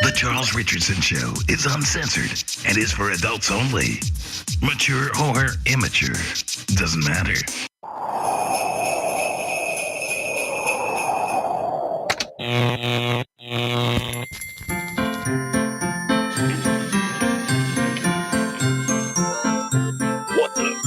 The Charles Richardson Show is uncensored and is for adults only. Mature or immature, doesn't matter. What the?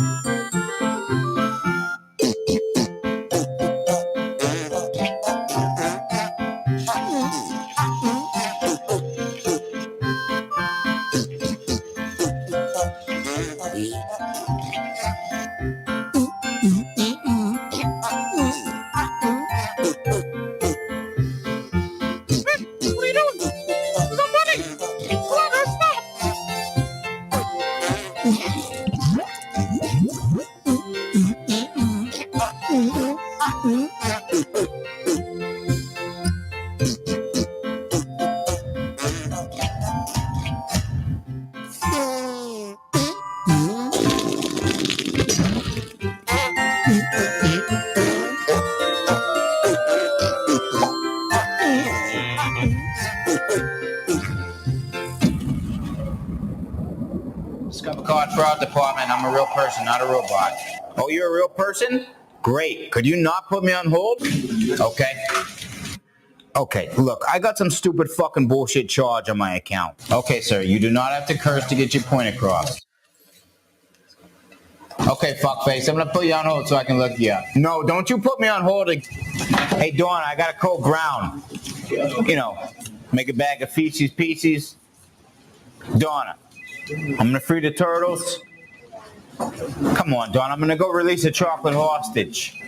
Discover card fraud department. I'm a real person, not a robot. Oh, you're a real person? Great. Could you not put me on hold? Okay, look, I got some stupid fucking bullshit charge on my account. Okay, sir, you do not have to curse to get your point across. Okay, fuckface, I'm gonna put you on hold so I can look you up. No, don't you put me on hold. Hey, Dawn, I got a cold ground. You know, make a bag of feces pieces. Donna, I'm gonna free the turtles. Come on, Donna, I'm gonna go release a chocolate hostage.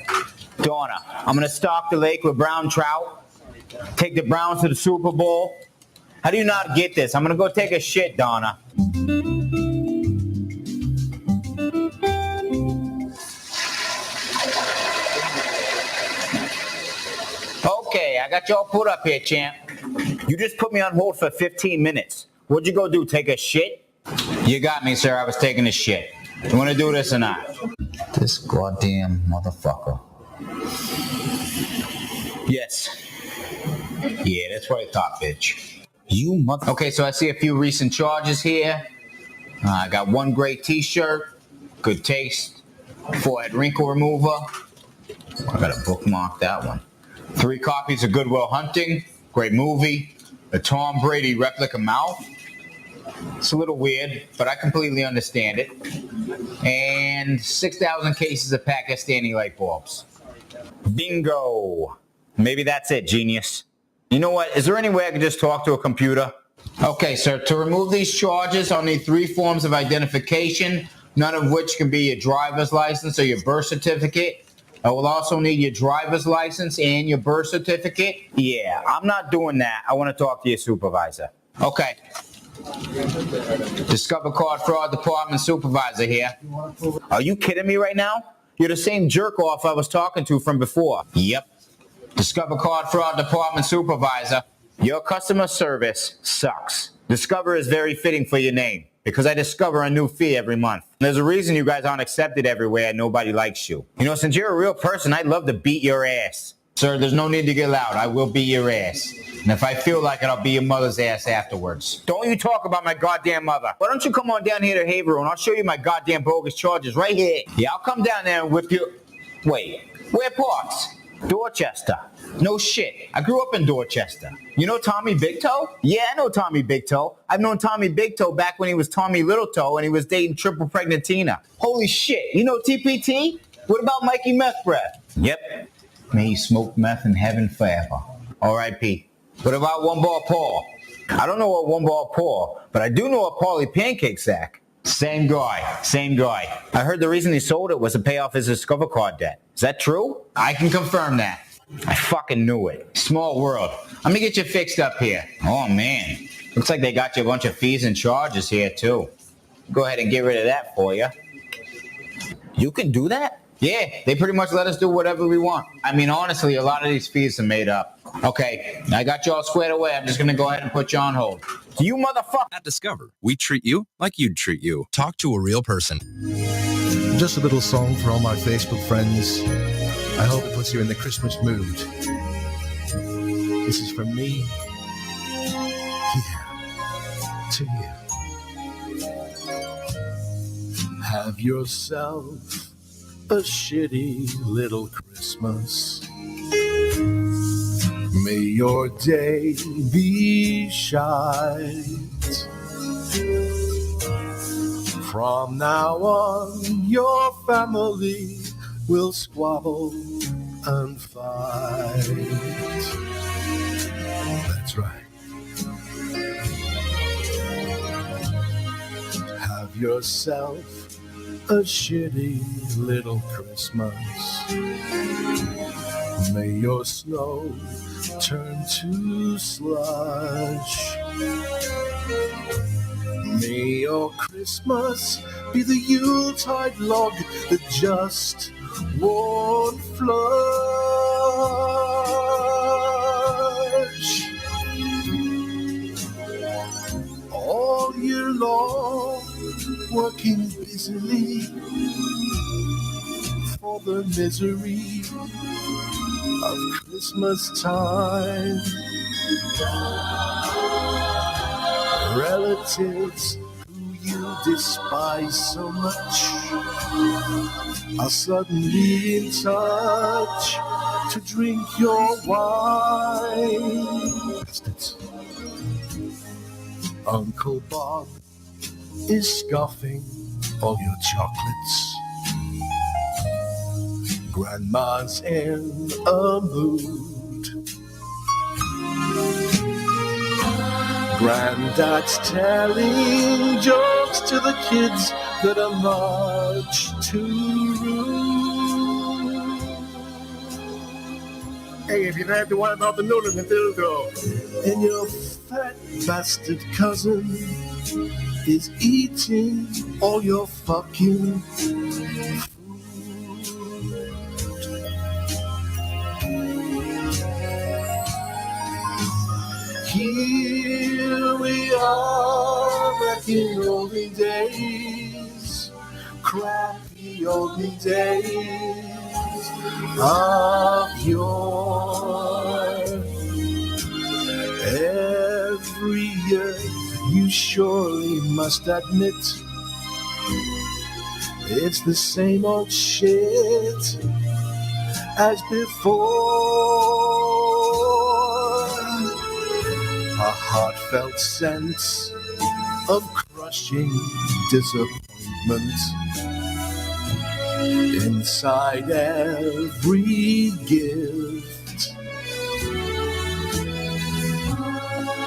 Donna, I'm gonna stock the lake with brown trout. Take the Browns to the Super Bowl. How do you not get this? I'm gonna go take a shit, Donna. Okay, I got you all put up here, champ. You just put me on hold for 15 minutes. What'd you go do, take a shit? You got me, sir. I was taking a shit. You wanna do this or not? This goddamn motherfucker. Yes. Yeah, that's what I thought, bitch. You mother... Okay, so I see a few recent charges here. I got one great t-shirt, good taste, forehead wrinkle remover. I gotta bookmark that one. 3 copies of Good Will Hunting, great movie. A Tom Brady replica mouth. It's a little weird, but I completely understand it. And 6,000 cases of Pakistani light bulbs. Bingo. Maybe that's it, genius. You know what? Is there any way I can just talk to a computer? Okay, sir. To remove these charges, I'll need 3 forms of identification, none of which can be your driver's license or your birth certificate. I will also need your driver's license and your birth certificate. Yeah, I'm not doing that. I want to talk to your supervisor. Okay. Discover card fraud department supervisor here. Are you kidding me right now? You're the same jerk-off I was talking to from before. Yep. Discover card fraud department supervisor. Your customer service sucks. Discover is very fitting for your name because I discover a new fee every month. There's a reason you guys aren't accepted everywhere and nobody likes you. You know, since you're a real person, I'd love to beat your ass. Sir, there's no need to get loud. I will beat your ass. And if I feel like it, I'll beat your mother's ass afterwards. Don't you talk about my goddamn mother. Why don't you come on down here to Haverhill and I'll show you my goddamn bogus charges right here. Yeah, I'll come down there and whip you. Wait, where parts? Dorchester. No shit. I grew up in Dorchester. You know Tommy Big Toe? Yeah, I know Tommy Big Toe. I've known Tommy Big Toe back when he was Tommy Little Toe and he was dating triple pregnant Tina. Holy shit. You know TPT? What about Mikey Meth Breath? Yep. May he smoke meth in heaven forever. R.I.P. What about One Ball Paul? I don't know what One Ball Paul, but I do know a Paulie Pancake Sack. Same guy. I heard the reason he sold it was to pay off his Discover card debt. Is that true? I can confirm that. I fucking knew it. Small world. Let me get you fixed up here. Oh, man. Looks like they got you a bunch of fees and charges here, too. Go ahead and get rid of that for you. You can do that? Yeah, they pretty much let us do whatever we want. I mean, honestly, a lot of these fees are made up. Okay, I got you all squared away. I'm just going to go ahead and put you on hold. You motherfucker. At Discover, we treat you like you'd treat you. Talk to a real person. Just a little song for all my Facebook friends. I hope it puts you in the Christmas mood. This is from me. Yeah. to you. Have yourself a shitty little Christmas. May your day be shite. From now on, your family will squabble and fight. That's right. Have yourself a shitty little Christmas. May your snow turn to slush. May your Christmas be the Yuletide log that just won't flush. All year long, working busily for the misery of Christmas time. Relatives who you despise so much are suddenly in touch to drink your wine. Bastards. Uncle Bob is scoffing all your chocolates. Grandma's in a mood. Granddad's telling jokes to the kids that are much too rude. Hey, if you had the one about the noodle and the dildo. And your fat bastard cousin is eating all your fucking food. Here we are back in olden days, crappy olden days of yore. Every year you surely must admit it's the same old shit as before. A heartfelt sense of crushing disappointment inside every gift.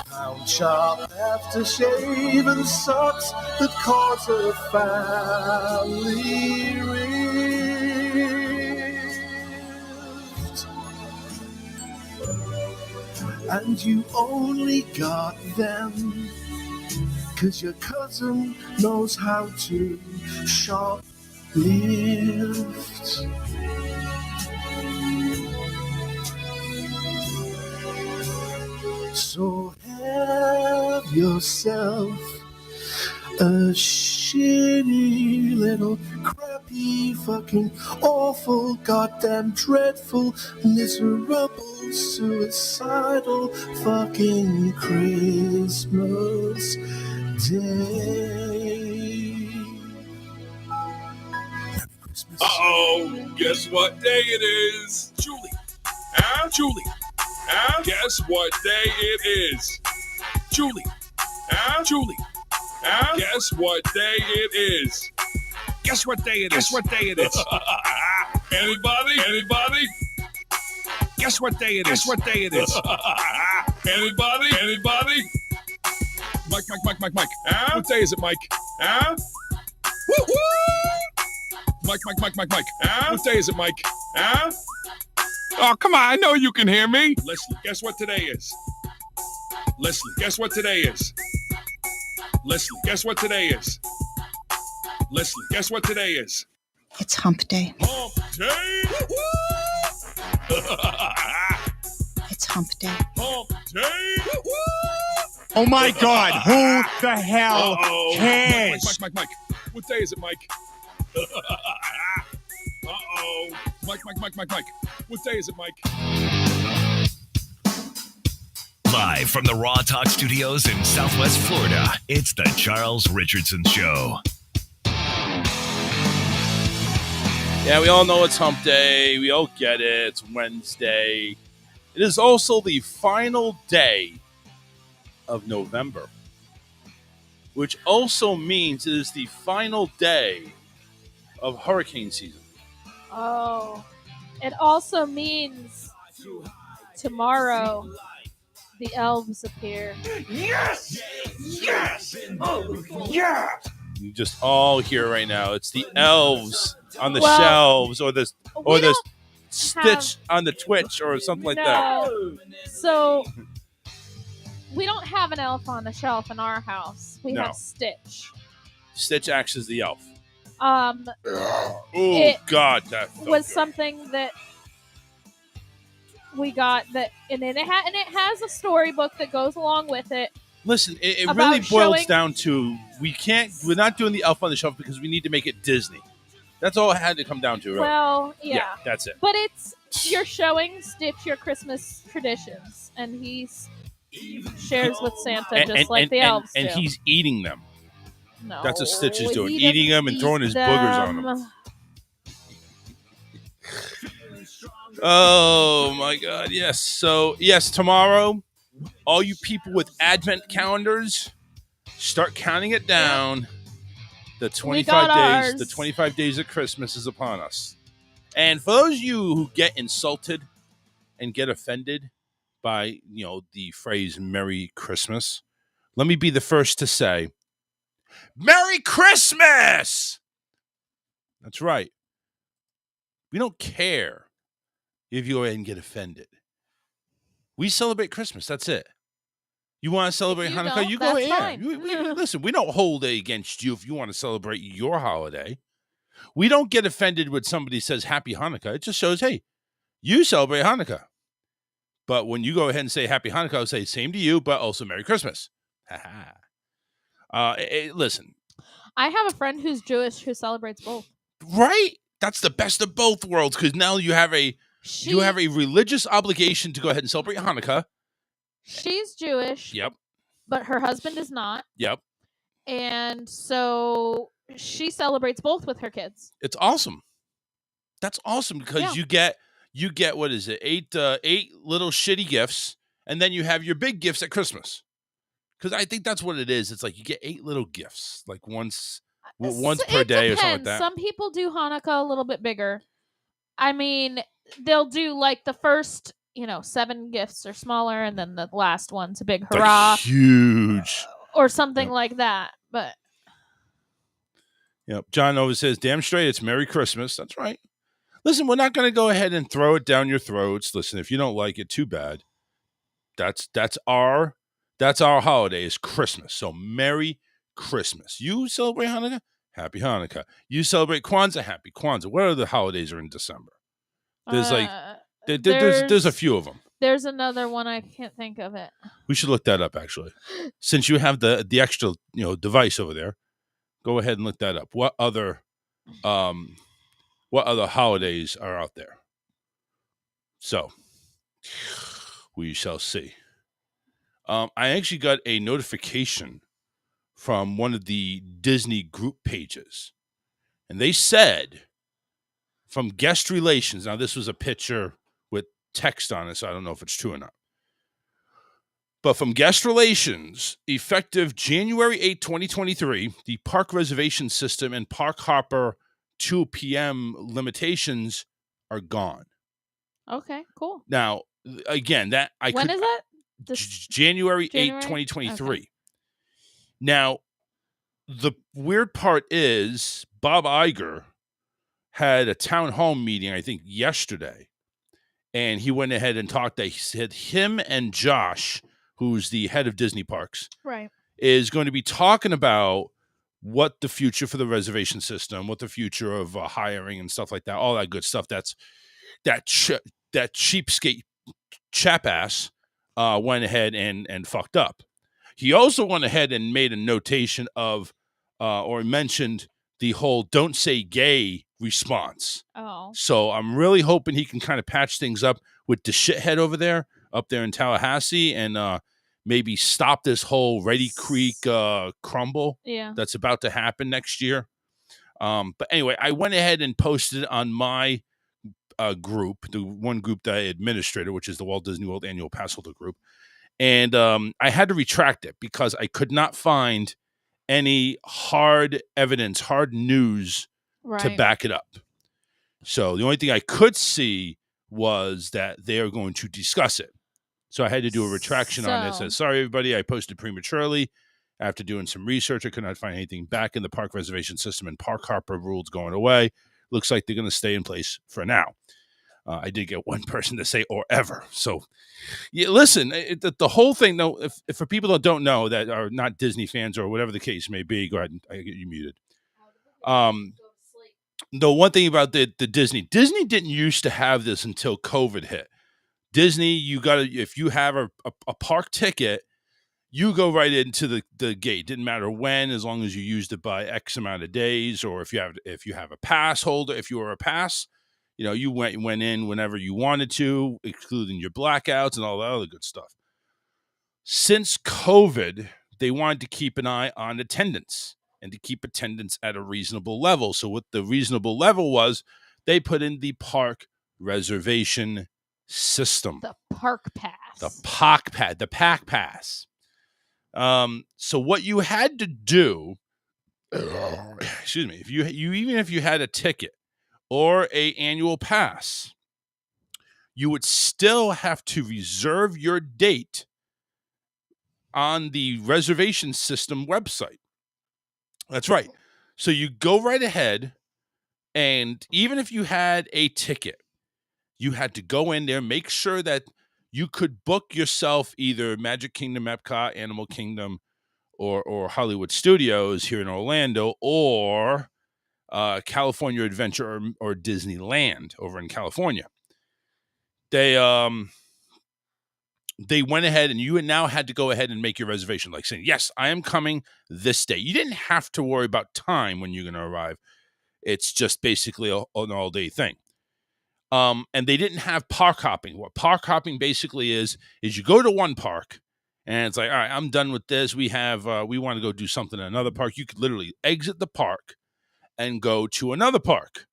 Pound sharp aftershave and socks that cause a family rift. And you only got them 'cause your cousin knows how to shoplift. So have yourself a shitty little crappy fucking awful goddamn dreadful miserable suicidal fucking Christmas day. Merry Christmas. Uh-oh, guess what day it is? Julie. Huh? Julie. Huh? Guess what day it is? Julie. Huh? Julie. Huh? Guess what day it is? Guess what day it is? Guess what day it is? Anybody? Anybody? Guess what day it is? Guess what day it is? Anybody? Anybody? Mike. Huh? What day is it, Mike? Huh? Woo-hoo! Mike. Huh? What day is it, Mike? Huh? Oh, come on. I know you can hear me. Leslie, guess what today is? Leslie, guess what today is? Leslie, guess what today is? Leslie, guess what today is? It's Hump Day. Hump Day! It's Hump Day. Hump Day! Oh my God, who the hell cares? Mike. What day is it, Mike? Uh-oh. Mike. What day is it, Mike? Live from the Raw Talk Studios in Southwest Florida, it's the Charles Richardson Show. Yeah, we all know it's Hump Day. We all get it. It's Wednesday. It is also the final day of November, which also means it is the final day of hurricane season. Oh, it also means tomorrow the elves appear. Yes! Yes! Oh, yeah! You just all hear right now. It's the elves on the Well, shelves, or the don't Stitch on the Twitch, or something like that. So we don't have an elf on the shelf in our house. We No. have Stitch. Stitch acts as the elf. Oh God, that felt was good. something that we got that, and it has a storybook that goes along with it. Listen, it about really boils showing- down to we're not doing the elf on the shelf because we need to make it Disney. That's all it had to come down to. Really. Well, yeah, that's it. but you're showing Stitch your Christmas traditions, and he shares with Santa just like the elves and do. he's eating them. No, That's what Stitch is doing, he eating doesn't them and eat throwing his boogers on them. them. Oh my God! Yes. So yes, tomorrow, all you people with Advent calendars, start counting it down. The 25 days. ours. The 25 days of Christmas is upon us. And for those of you who get insulted and get offended by the phrase "Merry Christmas," let me be the first to say, "Merry Christmas!" That's right. We don't care if you go ahead and get offended. We celebrate Christmas. That's it. You want to celebrate Hanukkah? don't, You go that's ahead. fine. Listen, we don't hold it against you if you want to celebrate your holiday. We don't get offended when somebody says Happy Hanukkah. It just shows, hey, you celebrate Hanukkah. But when you go ahead and say Happy Hanukkah, I'll say same to you, but also Merry Christmas. Listen. I have a friend who's Jewish who celebrates both. Right? That's the best of both worlds, because now you have a religious obligation to go ahead and celebrate Hanukkah. She's Jewish. Yep. But her husband is not. Yep. And so she celebrates both with her kids. It's awesome. That's awesome because you get what is it? 8 little shitty gifts, and then you have your big gifts at Christmas. Because I think that's what it is. It's like you get 8 little gifts, like once per day or something like that. Some people do Hanukkah a little bit bigger. I mean, they'll do like the first, 7 gifts are smaller, and then the last one's a big hurrah. Like huge. Or something like that. But Yep. John always says, damn straight, it's Merry Christmas. That's right. Listen, we're not going to go ahead and throw it down your throats. Listen, if you don't like it, too bad. That's our holiday is Christmas. So Merry Christmas. You celebrate Hanukkah? Happy Hanukkah. You celebrate Kwanzaa? Happy Kwanzaa. What other holidays are in December? There's there's a few of them. There's another one, I can't think of it. We should look that up, actually. Since you have the extra device over there, go ahead and look that up. What other holidays are out there? So we shall see. I actually got a notification from one of the Disney group pages, and they said from guest relations. Now, this was a picture with text on it, so I don't know if it's true or not. But from guest relations, effective January 8, 2023, the park reservation system and park hopper 2 p.m. limitations are gone. Okay, cool. Now, again, When is that? January 8, 2023. Okay. Now, the weird part is Bob Iger had a town hall meeting, I think, yesterday. And he went ahead and talked. He said him and Josh, who's the head of Disney Parks, right, is going to be talking about what the future for the reservation system, what the future of hiring and stuff like that, all that good stuff. That cheapskate chap ass went ahead and fucked up. He also went ahead and made a notation of or mentioned the whole "don't say gay" response. Oh. So I'm really hoping he can kind of patch things up with the shithead over there, up there in Tallahassee and maybe stop this whole Ready Creek crumble that's about to happen next year. But anyway, I went ahead and posted it on my group, the one group that I administrated, which is the Walt Disney World Annual Pass Holder Group. And I had to retract it because I could not find any hard evidence, hard news to back it up. So the only thing I could see was that they are going to discuss it. So I had to do a retraction on this. Sorry, everybody, I posted prematurely. After doing some research, I could not find anything back in the park reservation system, and park hopper rules going away. Looks like they're going to stay in place for now. I did get one person to say "or ever." So, yeah, listen, the whole thing, though, if for people that don't know that are not Disney fans or whatever the case may be, go ahead and I get you muted. The one thing about the Disney didn't used to have this until COVID hit. Disney, you got to, if you have a park ticket, you go right into the gate. Didn't matter when, as long as you used it by X amount of days, or if you have a pass holder, if you were a pass, you went in whenever you wanted to, excluding your blackouts and all that other good stuff. Since COVID, they wanted to keep an eye on attendance and to keep attendance at a reasonable level. So what the reasonable level was, they put in the park reservation system. The park pass. The pack pass. So what you had to do, excuse me, if you even if you had a ticket or a annual pass, you would still have to reserve your date on the reservation system website. That's right. So you go right ahead, and even if you had a ticket, you had to go in there, make sure that you could book yourself either Magic Kingdom, Epcot, Animal Kingdom, or Hollywood Studios here in Orlando, or California Adventure or Disneyland over in California. They went ahead, and you now had to go ahead and make your reservation, like saying, yes, I am coming this day. You didn't have to worry about time when you're going to arrive. It's just basically an all-day thing. And they didn't have park hopping. What park hopping basically is you go to one park, and it's like, all right, I'm done with this. We want to go do something in another park. You could literally exit the park and go to another park.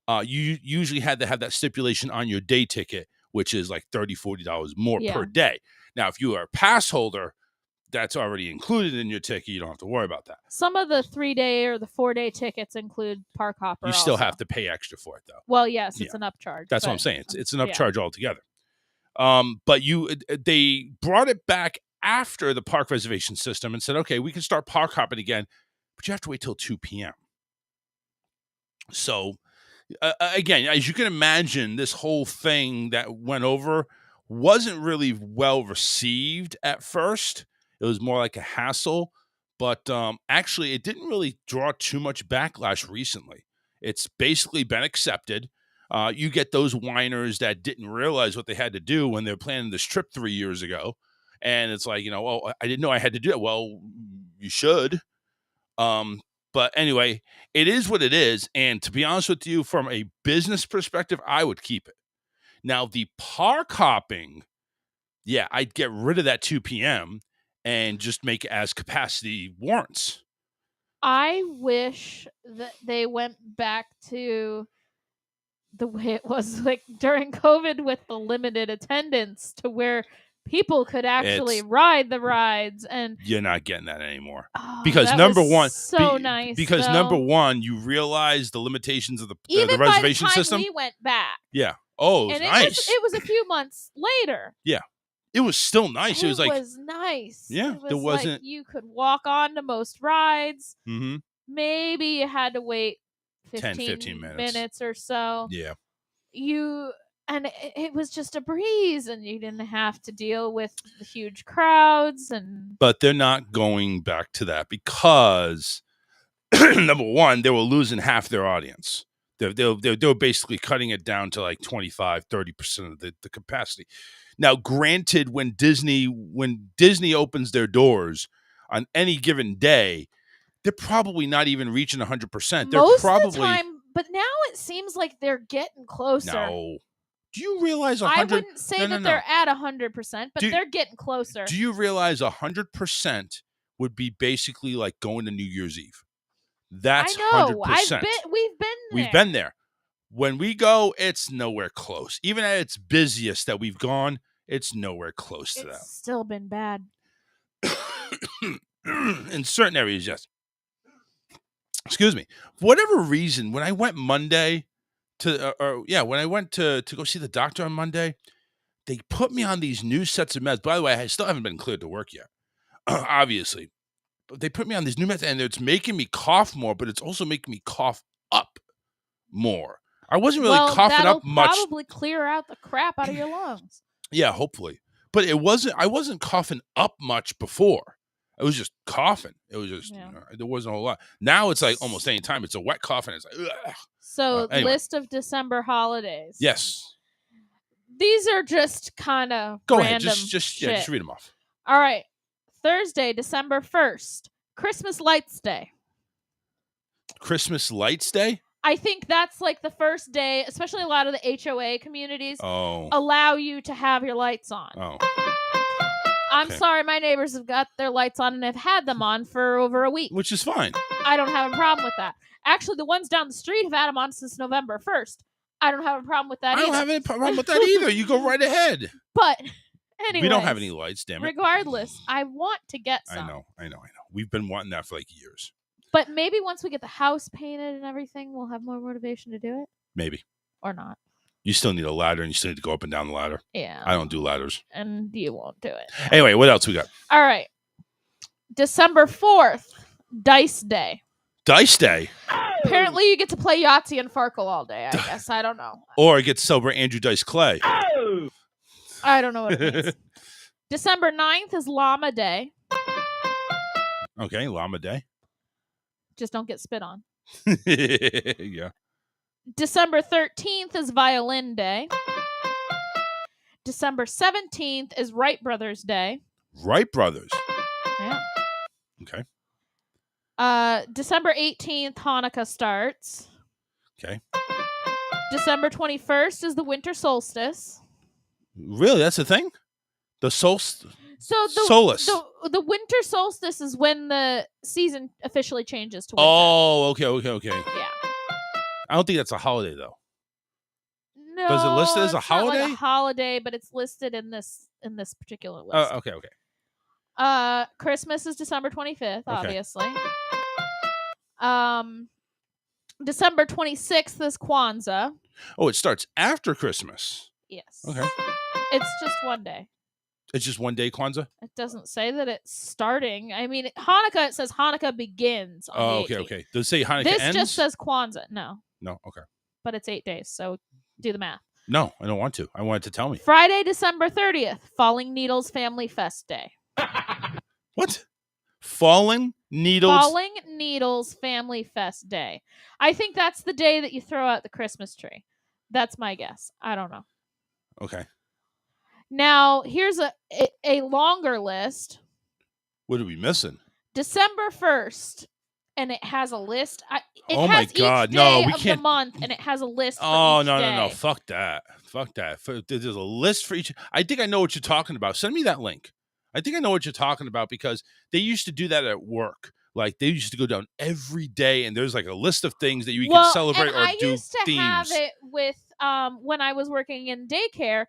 You usually had to have that stipulation on your day ticket, which is like $30, $40 more per day. Now, if you are a pass holder, that's already included in your ticket. You don't have to worry about that. Some of the 3-day or the 4-day tickets include park hopper. You still have to pay extra for it, though. Well, yes, it's an upcharge. That's what I'm saying. It's an upcharge altogether. But they brought it back after the park reservation system and said, okay, we can start park hopping again, but you have to wait till 2 p.m. So, again, as you can imagine, this whole thing that went over wasn't really well received at first. It was more like a hassle, but actually it didn't really draw too much backlash recently. It's basically been accepted. You get those whiners that didn't realize what they had to do when they were planning this trip 3 years ago. And it's like, well, I didn't know I had to do it. Well, you should. But anyway, it is what it is. And to be honest with you, from a business perspective, I would keep it. Now, the park hopping, I'd get rid of that 2 p.m. and just make it as capacity warrants. I wish that they went back to the way it was like during COVID with the limited attendance, to where people could actually ride the rides, and you're not getting that anymore. Because number one, nice. Because though. Number one, you realize the limitations of the Even reservation by the time system. We went back. Yeah. Oh, it was nice. It was a few months later. Yeah. It was still nice. It was nice. Yeah. There wasn't. Like you could walk on to most rides. Mm-hmm. Maybe you had to wait 15 minutes or so. Yeah. And it was just a breeze, and you didn't have to deal with the huge crowds. But they're not going back to that because, number one, they were losing half their audience. They were basically cutting it down to like 25-30% of the capacity. Now, granted, when Disney opens their doors on any given day, they're probably not even reaching 100%. They're Most probably of the time, but now it seems like they're getting closer. No. Do you realize 100? I wouldn't say that they're at 100%, but they're getting closer. Do you realize 100% would be basically like going to New Year's Eve? That's 100%. We've been there. We've been there. When we go, it's nowhere close. Even at its busiest that we've gone, it's nowhere close to that. It's still been bad. In certain areas, yes. Excuse me. For whatever reason, when I went Monday when I went to go see the doctor on Monday, they put me on these new sets of meds. By the way, I still haven't been cleared to work yet, obviously. But they put me on these new meds, and it's making me cough more, but it's also making me cough up more. I wasn't really coughing up much. That'll probably clear out the crap out of your lungs. Yeah, hopefully. But I wasn't coughing up much before. I was just coughing. It was just, there wasn't a whole lot. Now it's like almost any time. It's a wet cough, and it's like, ugh. So, anyway. List of December holidays. Yes. These are just kind of Go random ahead. Just read them off. All right. Thursday, December 1st, Christmas Lights Day. Christmas Lights Day? I think that's like the first day, especially a lot of the HOA communities allow you to have your lights on. Oh. I'm sorry, my neighbors have got their lights on and have had them on for over a week. Which is fine. I don't have a problem with that. Actually, the ones down the street have had them on since November 1st. I don't have a problem with that either. I don't have any problem with that either. You go right ahead. But anyway. We don't have any lights, damn it. Regardless, I want to get some. I know. We've been wanting that for like years. But maybe once we get the house painted and everything, we'll have more motivation to do it. Maybe. Or not. You still need a ladder, and you still need to go up and down the ladder. Yeah. I don't do ladders. And you won't do it. Anyway, what else we got? All right. December 4th, Dice Day. Dice Day? Apparently you get to play Yahtzee and Farkle all day, I guess. I don't know. Or get to celebrate Andrew Dice Clay. I don't know what it means. December 9th is Llama Day. Okay, Llama Day. Just don't get spit on. Yeah. December 13th is Violin Day. December 17th is Wright Brothers Day. Wright Brothers? Yeah. Okay. December 18th, Hanukkah starts. Okay. December 21st is the winter solstice. Really? That's a thing? The solstice? So the winter solstice is when the season officially changes to winter. Oh, okay. Yeah. I don't think that's a holiday, though. No. Does it list it as a it's not holiday? like a holiday, but it's listed in this particular list. Okay. Christmas is December 25th, obviously. December 26th is Kwanzaa. Oh, it starts after Christmas. Yes. Okay. It's just one day. It's just one day Kwanzaa? It doesn't say that it's starting. I mean, Hanukkah, it says Hanukkah begins on the 18th. Okay. Does it say Hanukkah this ends? Just says Kwanzaa. No, okay. But it's 8 days, so do the math. No, I don't want to. I want it to tell me. Friday, December 30th, Falling Needles Family Fest Day. What? Falling Needles Family Fest Day. I think that's the day that you throw out the Christmas tree. That's my guess. I don't know. Okay. Now, here's a longer list. What are we missing? December 1st, and it has a list. Oh my God! No, we can't. The month, and it has a list. Oh, for each day. No! Fuck that! There's a list for each. I think I know what you're talking about. Send me that link. I think I know what you're talking about because they used to do that at work. Like they used to go down every day, and there's like a list of things that you can celebrate or do. I used to have it with when I was working in daycare.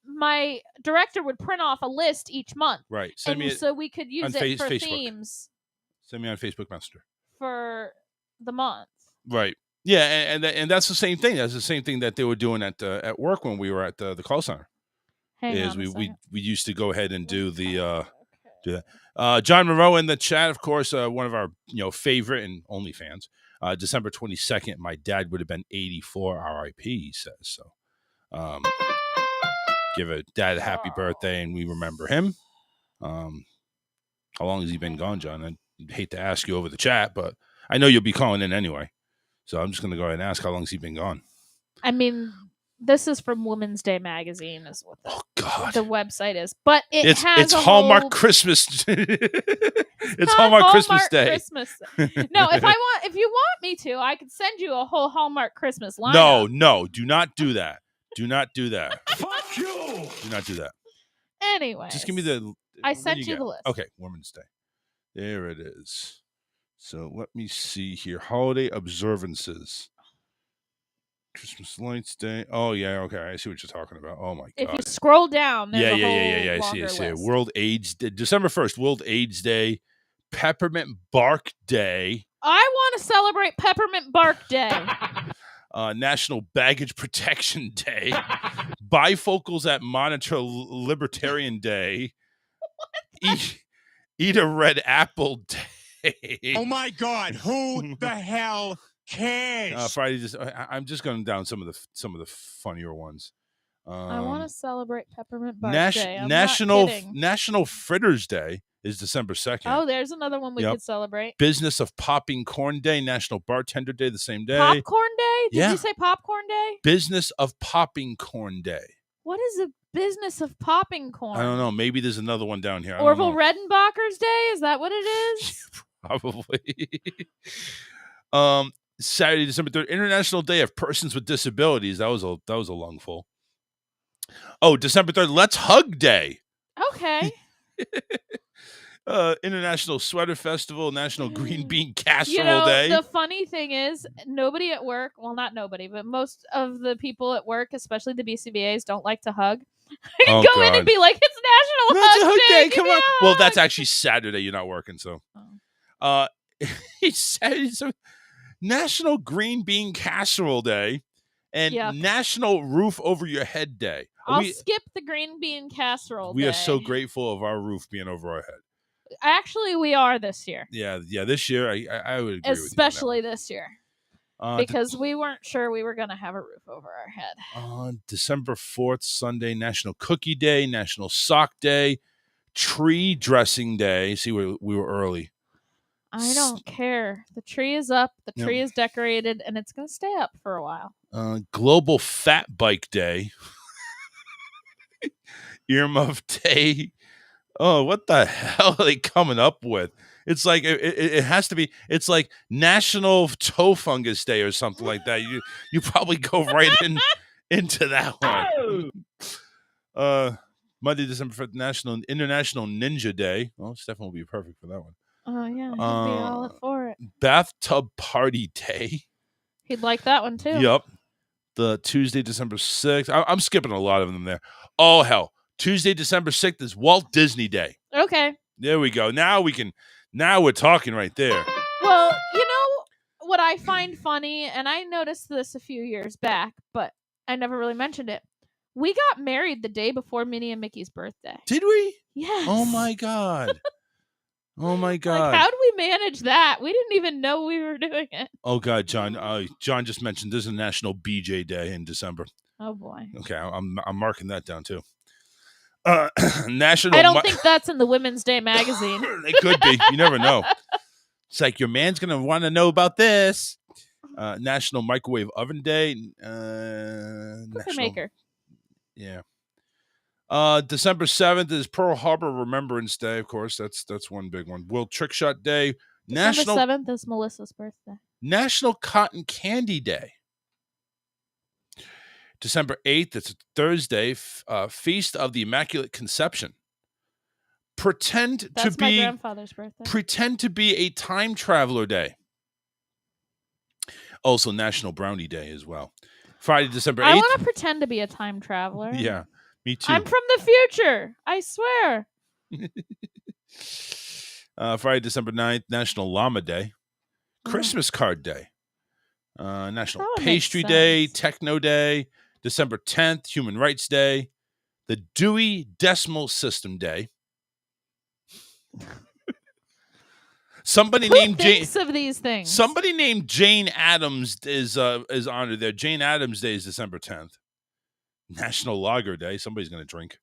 My director would print off a list each month. Right. So we could use it for Facebook. themes. Send me on Facebook Messenger. For the month. Right. Yeah, and that's the same thing. That's the same thing that they were doing at work when we were at the call center. We used to go ahead and do the do that. John Monroe in the chat, of course, one of our favorite and only fans. December 22nd, my dad would have been 84. R.I.P. He says so. Give a dad a happy birthday, and we remember him. How long has he been gone, John? I'd hate to ask you over the chat, but I know you'll be calling in anyway. So I'm just going to go ahead and ask how long has he been gone? I mean, this is from Women's Day magazine is what the website is. But it's Hallmark Christmas. It's Hallmark Christmas Day. No, if you want me to, I could send you a whole Hallmark Christmas lineup. No, do not do that. Do not do that. Fuck you! Do not do that. Anyway. Just give me the. I what sent do you the got? list. Okay, Women's Day. There it is. So let me see here. Holiday observances. Christmas Lights Day. Oh yeah, okay. I see what you're talking about. Oh my god. If you scroll down, there's yeah. a I whole see. I see. list. World AIDS Day, December 1st. World AIDS Day. Peppermint Bark Day. I want to celebrate Peppermint Bark Day. National Baggage Protection Day. Bifocals at Monitor Libertarian Day. Eat a red apple day. Oh my God! Who the hell cares? Friday. I'm just going down some of the funnier ones. I want to celebrate Peppermint Bark Day. I'm National not kidding. National Fritters Day is December 2nd. Oh, there's another one we could celebrate. Business of Popping Corn Day. National Bartender Day the same day. Popcorn Day? Did you say Popcorn Day? Business of Popping Corn Day. What is the business of popping corn? I don't know. Maybe there's another one down here. Orville Redenbacher's Day? Is that what it is? Probably. Saturday, December 3rd, International Day of Persons with Disabilities. That was a lungful. Oh, December 3rd, Let's Hug Day. Okay. International Sweater Festival, National Green Bean Casserole Day. The funny thing is, nobody at work, well, not nobody, but most of the people at work, especially the BCBAs, don't like to hug. I can go in and be like, it's National Hug Day. Come on. Well, that's actually Saturday. You're not working, so. It's Saturday, so National Green Bean Casserole Day and National Roof Over Your Head Day. I'll skip the green bean casserole We day. are so grateful of our roof being over our head. Actually, we are this year. Yeah. This year, I would agree especially with you this year. Because we weren't sure we were going to have a roof over our head. On December 4th, Sunday, National Cookie Day, National Sock Day, Tree Dressing Day. See, we were early. I don't care. The tree is up, the tree is decorated, and it's going to stay up for a while. Global Fat Bike Day. Earmuff Day. Oh, what the hell are they coming up with? It's like it has to be. It's like National Toe Fungus Day or something like that. You probably go right into that one. Monday, December 5th, International Ninja Day. Well, Stefan will be perfect for that one. Oh yeah, he'd be all for it. Bathtub Party Day. He'd like that one too. Yep. The Tuesday, December 6th. I'm skipping a lot of them there. Oh hell. Tuesday, December 6th is Walt Disney Day. Okay. There we go. Now we're talking right there. Well, you know what I find funny, and I noticed this a few years back, but I never really mentioned it. We got married the day before Minnie and Mickey's birthday. Did we? Yes. Oh my God. Oh my God. Like, how do we manage that? We didn't even know we were doing it. Oh God, John. John just mentioned there's a National BJ Day in December. Oh boy. Okay, I'm marking that down too. National. I don't think that's in the Women's Day magazine. It could be. You never know. It's like your man's gonna want to know about this. National Microwave Oven Day. Cookie maker. Yeah. December 7th is Pearl Harbor Remembrance Day. Of course, that's one big one. World Trick Shot Day. December 7th is Melissa's birthday. National Cotton Candy Day. December 8th, it's a Thursday, Feast of the Immaculate Conception. That's my grandfather's birthday. Pretend to be a time traveler day. Also National Brownie Day as well. Friday, December 8th. I want to pretend to be a time traveler. Yeah, me too. I'm from the future. I swear. Friday, December 9th, National Llama Day. Christmas Card Day. National Pastry Day, Techno Day. December 10th, Human Rights Day. The Dewey Decimal System Day. Somebody named Jane. Of these things. Somebody named Jane Addams is honored there. Jane Addams Day is December 10th. National Lager Day. Somebody's going to drink.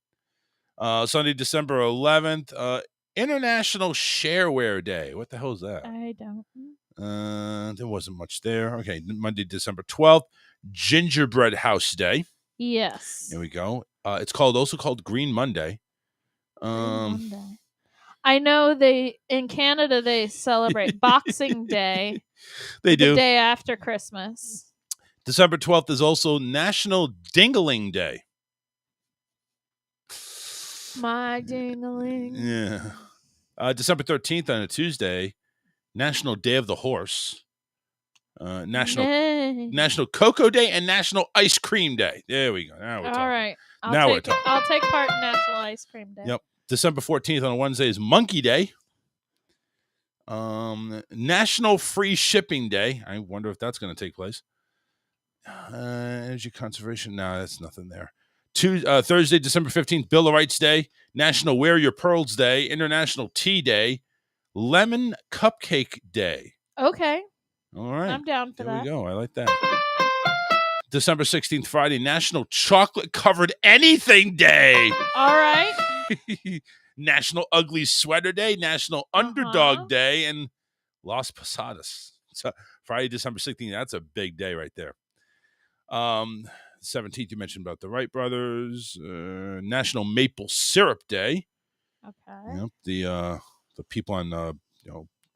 Sunday, December 11th. International Shareware Day. What the hell is that? I don't. There wasn't much there. Okay, Monday, December 12th. Gingerbread House Day. Yes. There we go. It's also called Green Monday. Green Monday. I know in Canada they celebrate Boxing Day. They do. The day after Christmas. December 12th is also National Dingling Day. My ding-a-ling. Yeah. December 13th on a Tuesday, National Day of the Horse. National Cocoa Day and National Ice Cream Day. There we go. Now we're talking. All right. We're talking. I'll take part in National Ice Cream Day. Yep. December 14th on a Wednesday is Monkey Day. National Free Shipping Day. I wonder if that's going to take place. Energy conservation. No, that's nothing there. Thursday, December 15th, Bill of Rights Day. National Wear Your Pearls Day. International Tea Day. Lemon Cupcake Day. Okay. All right. I'm down for There that. we go. I like that. December 16th, Friday, National Chocolate Covered Anything Day. All right. National Ugly Sweater Day, National Underdog Day, and Las Posadas. So Friday, December 16th, that's a big day right there. 17th, you mentioned about the Wright brothers. National Maple Syrup Day. Okay. Yep, the people on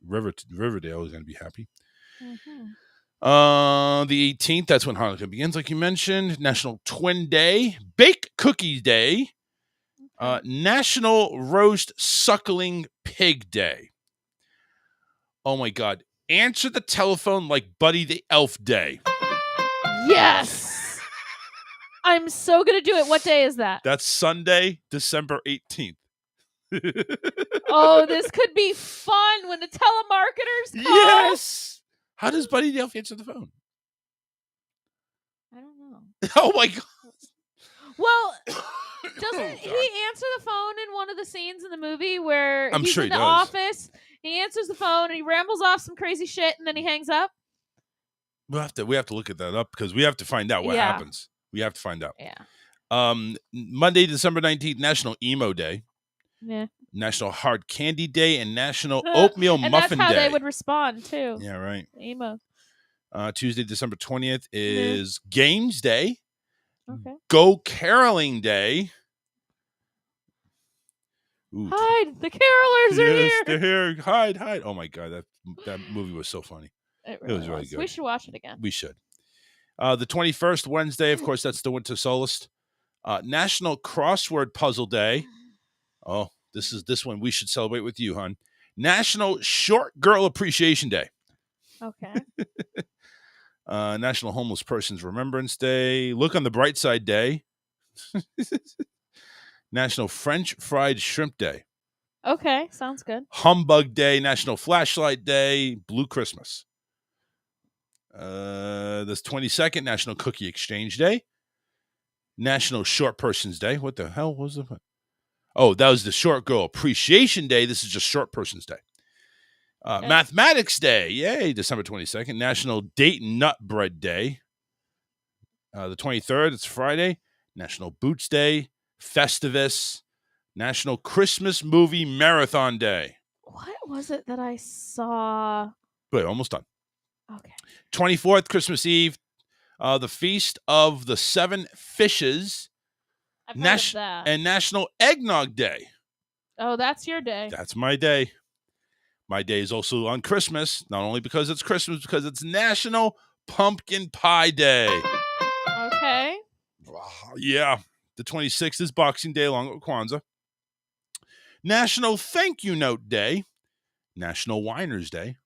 Riverdale is going to be happy. The 18th, that's when Hanukkah begins, like you mentioned. National Twin Day, Bake Cookie Day, National Roast Suckling Pig Day. Oh my God. Answer the telephone like Buddy the Elf Day. Yes. I'm so going to do it. What day is that? That's Sunday, December 18th. Oh, this could be fun when the telemarketers call. Yes. How does Buddy the Elf answer the phone? I don't know. Oh my God. Well, doesn't he answer the phone in one of the scenes in the movie where I'm he's sure in he the does. office, he answers the phone and he rambles off some crazy shit and then he hangs up? We have to look at that up because we have to find out what happens. We have to find out. Yeah. Monday, December 19th, National Emo Day. Yeah. National Hard Candy Day and National Oatmeal and Muffin that's how Day. they would respond too. Yeah, right. Emo. Tuesday, December 20th is Games Day. Okay. Go Caroling Day. Ooh. Hide! The carolers are here! They're here. Hide. Oh my God, that movie was so funny. It was really good. We should watch it again. We should. The 21st, Wednesday, of course, that's the winter solstice. National Crossword Puzzle Day. Oh, this one we should celebrate with you, hon. National Short Girl Appreciation Day. Okay. National Homeless Persons Remembrance Day. Look on the Bright Side Day. National French Fried Shrimp Day. Okay, sounds good. Humbug Day. National Flashlight Day. Blue Christmas. This 22nd, National Cookie Exchange Day. National Short Persons Day. What the hell was the... Oh, that was the Short Girl Appreciation Day. This is just Short Persons Day. Okay. Mathematics Day. Yay, December 22nd. National Date Nut Bread Day. The 23rd, it's Friday. National Boots Day. Festivus. National Christmas Movie Marathon Day. What was it that I saw? Wait, almost done. Okay. 24th, Christmas Eve. The Feast of the Seven Fishes. I've heard of that. And National Eggnog Day. Oh, that's your day. That's my day. My day is also on Christmas, not only because it's Christmas, because it's National Pumpkin Pie Day. Okay. Yeah. The 26th is Boxing Day along with Kwanzaa. National Thank You Note Day. National Winers Day.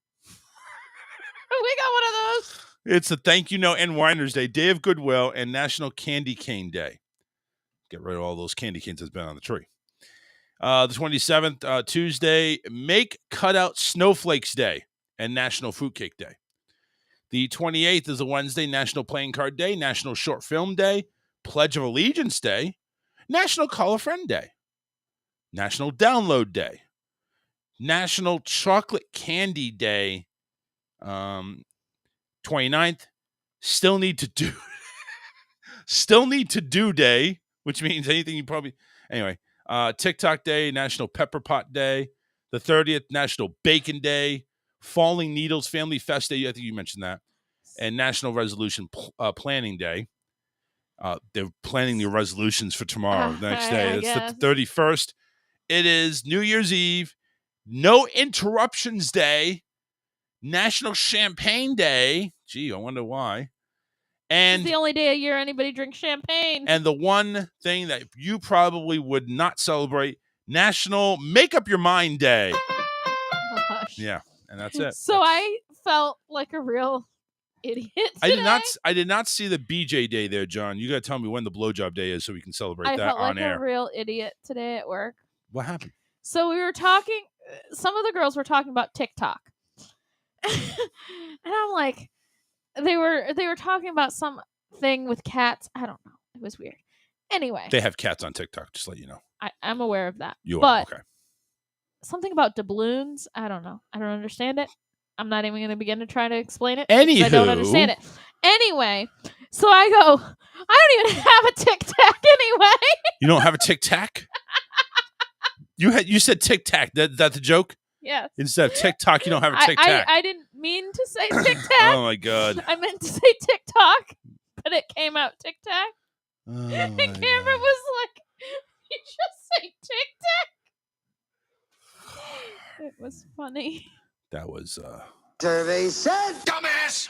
We got one of those. It's the Thank You Note and Winers Day, Day of Goodwill, and National Candy Cane Day. Get rid of all those candy canes that's been on the tree. The 27th, Tuesday, Make Cutout Snowflakes Day and National Fruitcake Day. The 28th is a Wednesday, National Playing Card Day, National Short Film Day, Pledge of Allegiance Day, National Call a Friend Day, National Download Day, National Chocolate Candy Day. 29th, Still Need to Do Day, which means anything you probably... Anyway, TikTok Day, National Pepper Pot Day, the 30th, National Bacon Day, Falling Needles Family Fest Day, I think you mentioned that, and National Resolution Planning Day. They're planning the resolutions for tomorrow, the next day. It's the 31st. It is New Year's Eve, No Interruptions Day, National Champagne Day. Gee, I wonder why. And it's the only day a year anybody drinks champagne. And the one thing that you probably would not celebrate, National Make Up Your Mind Day. Gosh. Yeah, and that's it. So I felt like a real idiot today. I did not see the BJ Day there, John. You got to tell me when the blowjob day is so we can celebrate I that felt on like air. a real idiot today at work. What happened? So we were talking. Some of the girls were talking about TikTok, and I'm like, they were talking about something with cats. I don't know. It was weird. Anyway, They have cats on TikTok. Just let you know. I'm aware of that. You but are okay. Something about doubloons. I don't know. I don't understand it. I'm not even going to begin to try to explain it. Anywho. I don't understand it. Anyway, so I go, I don't even have a Tic Tac anyway. You don't have a Tic Tac? You said Tic Tac. That's a joke? Yes. Instead of TikTok, you don't have a Tic Tac. I didn't mean to say Tic Tac. Oh my God. I meant to say TikTok, but it came out Tic Tac. Oh And my Cameron God. was like, you just say Tic Tac. It was funny. That was Survey said, dumbass.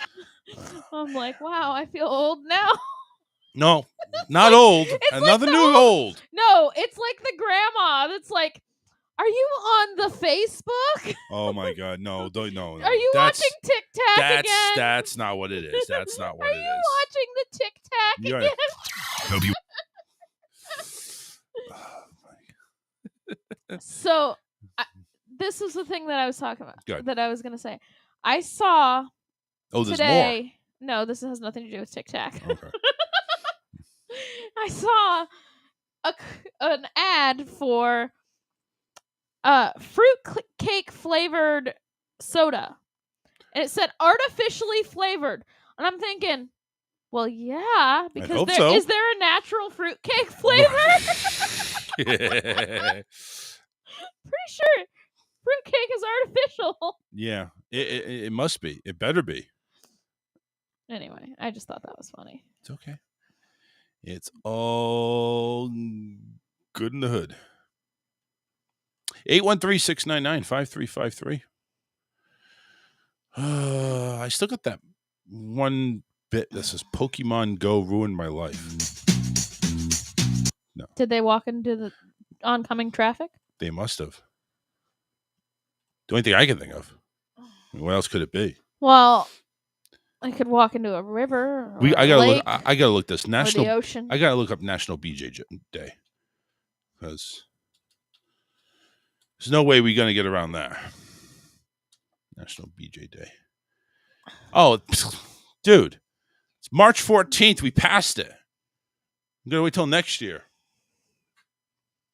I'm like, wow, I feel old now. no, not old. It's Nothing like new old. No, it's like the grandma that's like, are you on the Facebook? Oh my God, no. No. Are you watching Tic Tac again? That's not what it is. That's not what it is. Are you watching the Tic Tac You're- again? So, this is the thing that I was talking about. Good. That I was going to say. I saw Oh, there's today. No, this has nothing to do with Tic Tac. more. Okay. I saw an ad for fruit cake flavored soda, and it said artificially flavored, and I'm thinking, well, yeah, because hope so. is there a natural fruit cake flavor? Yeah. Pretty sure fruit cake is artificial. Yeah, it must be. It better be. Anyway, I just thought that was funny. It's okay. It's all good in the hood. 813-699-5353. I still got that one bit that says Pokemon Go ruined my life. No, Did they walk into the oncoming traffic? they must have. The only thing I can think of. What else could it be? Well, I could walk into a river. Or I a gotta lake, look. I gotta look this or national. the ocean. I gotta look up National BJ Day because there's no way we're gonna get around that. National BJ Day. Oh, dude, it's March 14th. We passed it. I'm gonna wait till next year.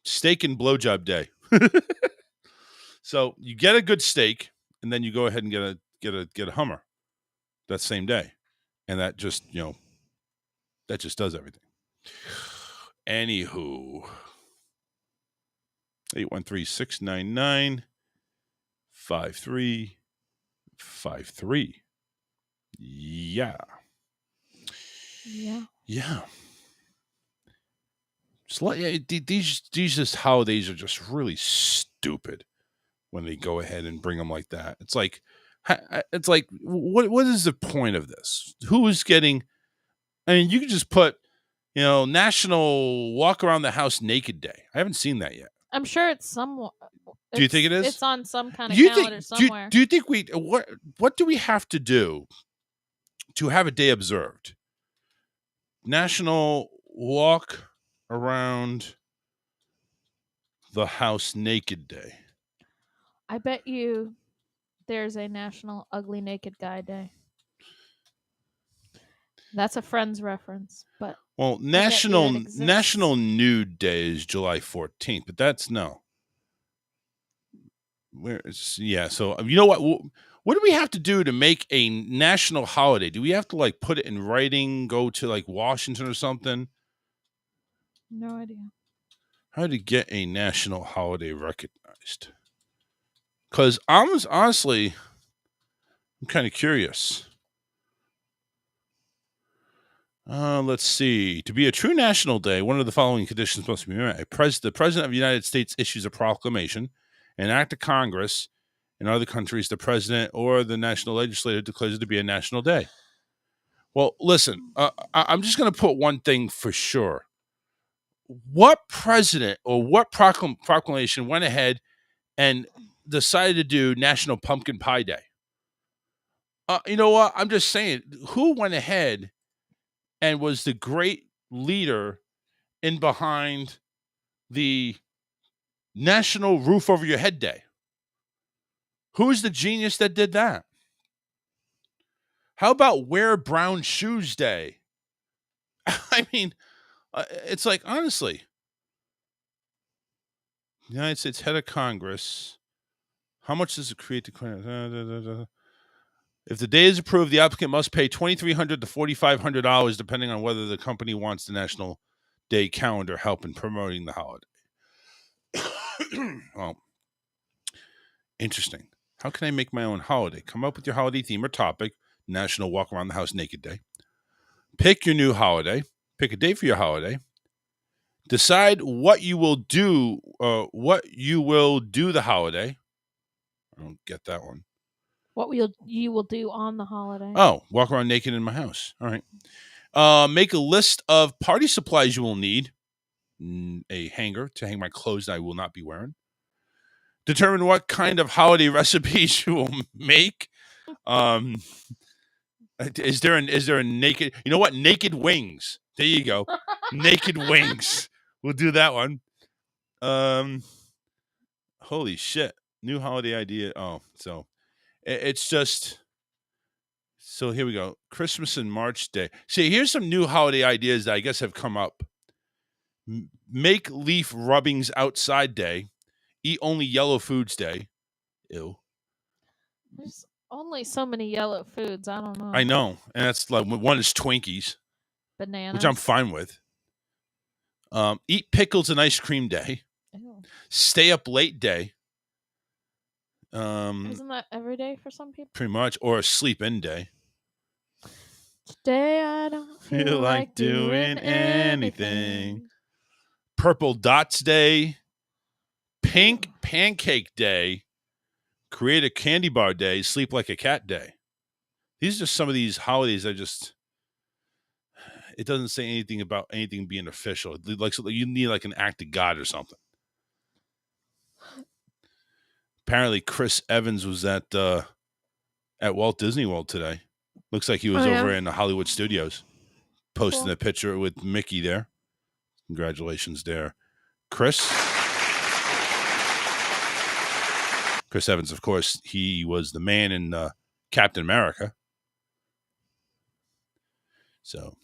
Steak and blowjob day. So you get a good steak, and then you go ahead and get a Hummer that same day, and that just that just does everything. Anywho, 813-699-5353. Yeah. These just holidays are just really stupid when they go ahead and bring them like that. It's like what is the point of this? Who is getting? I mean, you can just put National Walk Around the House Naked Day. I haven't seen that yet. I'm sure it's somewhere. Do you think it is? It's on some kind of calendar somewhere. Do you think what do we have to do to have a day observed? National Walk Around the House Naked Day. I bet you there's a National Ugly Naked Guy Day. That's a Friends reference, but National Nude Day is July 14th, but that's no. So you know what do we have to do to make a national holiday? Do we have to put it in writing, go to Washington or something? No idea. How to get a national holiday recognized? Because honestly, I'm kind of curious. Let's see. To be a true national day, one of the following conditions must be met. The President of the United States issues a proclamation. An act of Congress. In other countries, the President or the national legislature declares it to be a national day. Well, listen, I'm just going to put one thing for sure. What president or what proclamation went ahead and decided to do National Pumpkin Pie Day? You know what? I'm just saying, who went ahead and was the great leader in behind the National Roof Over Your Head Day? Who's the genius that did that? How about Wear Brown Shoes Day? I mean, it's like, honestly, United States head of Congress, how much does it create to... If the day is approved, the applicant must pay $2,300 to $4,500, depending on whether the company wants the National Day calendar help in promoting the holiday. Well, interesting. How can I make my own holiday? Come up with your holiday theme or topic. National Walk Around the House Naked Day. Pick your new holiday. Pick a date for your holiday. Decide what you will do. The holiday. I don't get that one. What you will do on the holiday? Oh, walk around naked in my house. All right. Make a list of party supplies you will need. A hanger to hang my clothes that I will not be wearing. Determine what kind of holiday recipes you will make. Is there a naked? You know what? Naked wings. There you go. Naked wings. We'll do that one. Holy shit! New holiday idea. Oh, so it's just. So here we go. Christmas and March Day. See, here's some new holiday ideas that I guess have come up. Make leaf rubbings outside day. Eat only yellow foods day. Ew. There's only so many yellow foods. I don't know. I know. And that's like one is Twinkies. Bananas. Which I'm fine with. Eat pickles and ice cream day. Ew. Stay up late day. Isn't that every day for some people? Pretty much. Or a sleep in day. Today I don't feel like doing anything. Purple dots day. Pink pancake day. Create a candy bar day. Sleep like a cat day. These are just some of these holidays that just... It doesn't say anything about anything being official. Like you need like an act of God or something. Apparently, Chris Evans was at Walt Disney World today. Looks like he was over in the Hollywood studios, posting a picture with Mickey there. Congratulations there, Chris. Chris Evans, of course, he was the man in Captain America. So,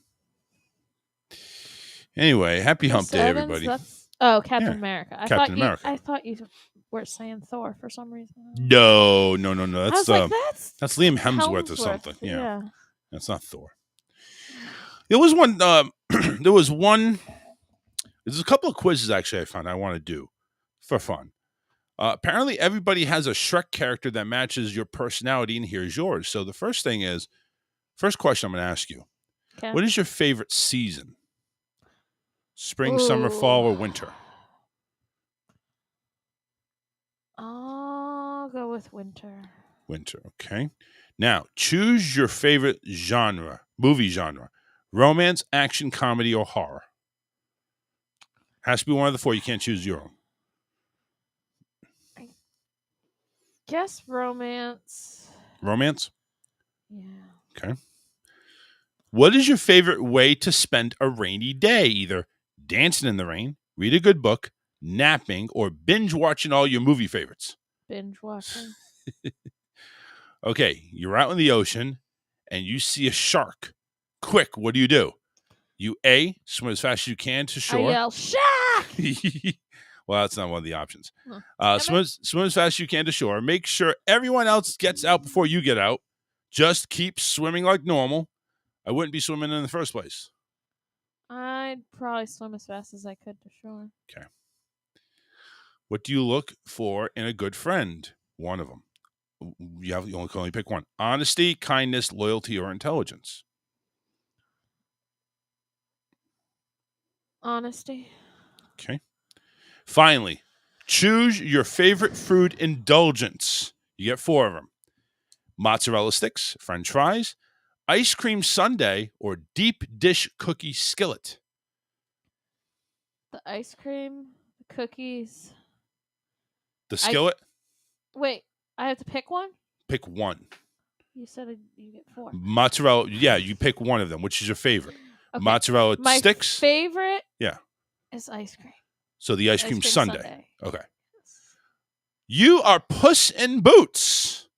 anyway, happy Hump Day, everybody. Captain America. I thought you were saying Thor for some reason. No. That's Liam Hemsworth or something. Yeah. That's not Thor. There was one. There's a couple of quizzes actually I found I want to do for fun. Apparently, everybody has a Shrek character that matches your personality, and here's yours. So the first question I'm going to ask you: What is your favorite season? Spring, summer, fall, or winter? I'll go with winter. Winter, okay. Now, choose your favorite movie genre. Romance, action, comedy, or horror. Has to be one of the four. You can't choose your own. I guess romance. Romance? Yeah. Okay. What is your favorite way to spend a rainy day? Either dancing in the rain, read a good book, napping, or binge watching all your movie favorites. Binge watching. Okay, you're out in the ocean and you see a shark. Quick, what do? You A, swim as fast as you can to shore. I yell, "Shark!" Well, that's not one of the options. Swim as fast as you can to shore. Make sure everyone else gets out before you get out. Just keep swimming like normal. I wouldn't be swimming in the first place. I'd probably swim as fast as I could to shore. Okay. What do you look for in a good friend? One of them. You can only pick one. Honesty, kindness, loyalty, or intelligence. Honesty. Okay. Finally, choose your favorite food indulgence. You get 4 of them. Mozzarella sticks, French fries, ice cream sundae or deep dish cookie skillet? The ice cream, the cookies. The skillet? Wait, I have to pick one? Pick one. You said you get 4. Mozzarella. Yeah, you pick one of them. Which is your favorite? Okay. Mozzarella My sticks? favorite Yeah. is ice cream. So the ice cream sundae. Okay. You are Puss in Boots.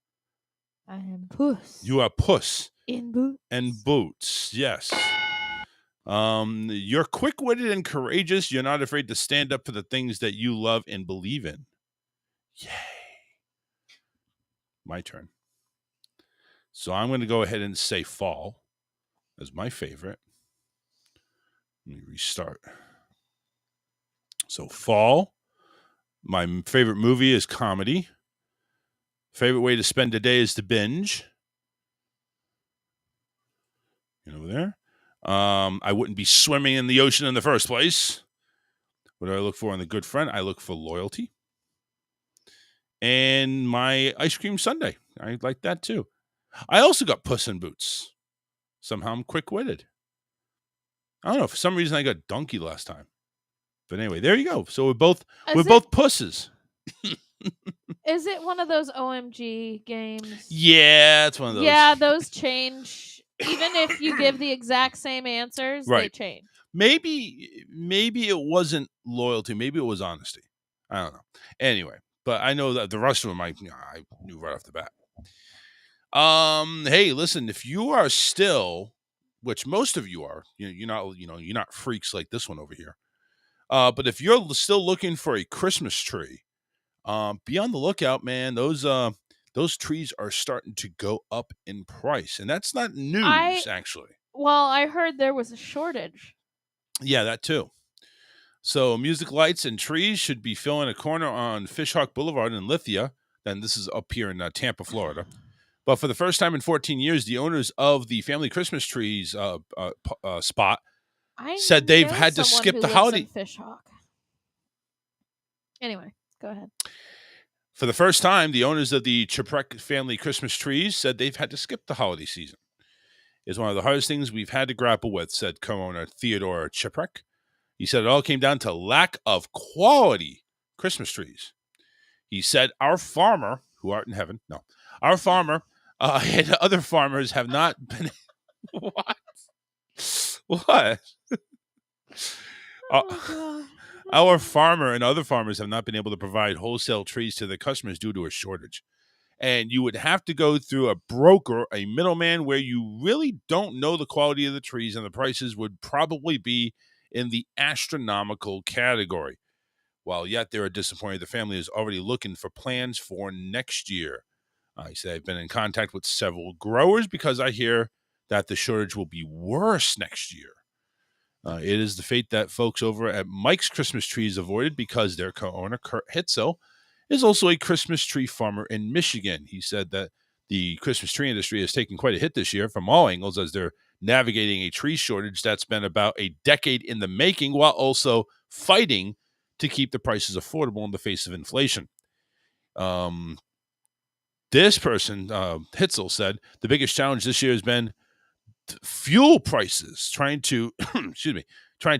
I am Puss. You are Puss in Boots. in Boots. Yes. You're quick-witted and courageous. You're not afraid to stand up for the things that you love and believe in. Yay. My turn. So I'm going to go ahead and say fall as my favorite. Let me restart. So fall. My favorite movie is comedy. Favorite way to spend a day is to binge. You know there. I wouldn't be swimming in the ocean in the first place. What do I look for in the good friend? I look for loyalty. And my ice cream sundae. I like that too. I also got Puss in Boots. Somehow I'm quick-witted. I don't know. For some reason I got donkey last time. But anyway, there you go. So we're both pusses. Is it one of those OMG games? Yeah, it's one of those. Yeah, those change. Even if you give the exact same answers, they change. Maybe it wasn't loyalty. Maybe it was honesty. I don't know. Anyway, but I know that the rest of them I knew right off the bat. Hey, listen, if you are still, which most of you are, you're not freaks like this one over here. But if you're still looking for a Christmas tree, be on the lookout, man. Those trees are starting to go up in price, and that's not news, actually. Well, I heard there was a shortage. Yeah, that too. So music lights and trees should be filling a corner on Fishhawk Boulevard in Lithia. And this is up here in Tampa, Florida. But for the first time in 14 years, the owners of the Family Christmas Trees spot said they've had to skip the holiday. Fishhawk. Anyway, go ahead. For the first time, the owners of the Cheprek Family Christmas Trees said they've had to skip the holiday season. It's one of the hardest things we've had to grapple with, said co-owner Theodore Cheprek. He said it all came down to lack of quality Christmas trees. He said our farmer, who art in heaven, our farmer and other farmers have not been... What? Our farmer and other farmers have not been able to provide wholesale trees to their customers due to a shortage. And you would have to go through a broker, a middleman, where you really don't know the quality of the trees, and the prices would probably be in the astronomical category. While yet they are disappointed, the family is already looking for plans for next year. He said, I've been in contact with several growers because I hear that the shortage will be worse next year. It is the fate that folks over at Mike's Christmas Trees avoided because their co-owner, Kurt Hitzel, is also a Christmas tree farmer in Michigan. He said that the Christmas tree industry has taken quite a hit this year from all angles as they're navigating a tree shortage that's been about a decade in the making while also fighting to keep the prices affordable in the face of inflation. This person, Hitzel, said the biggest challenge this year has been fuel prices, trying to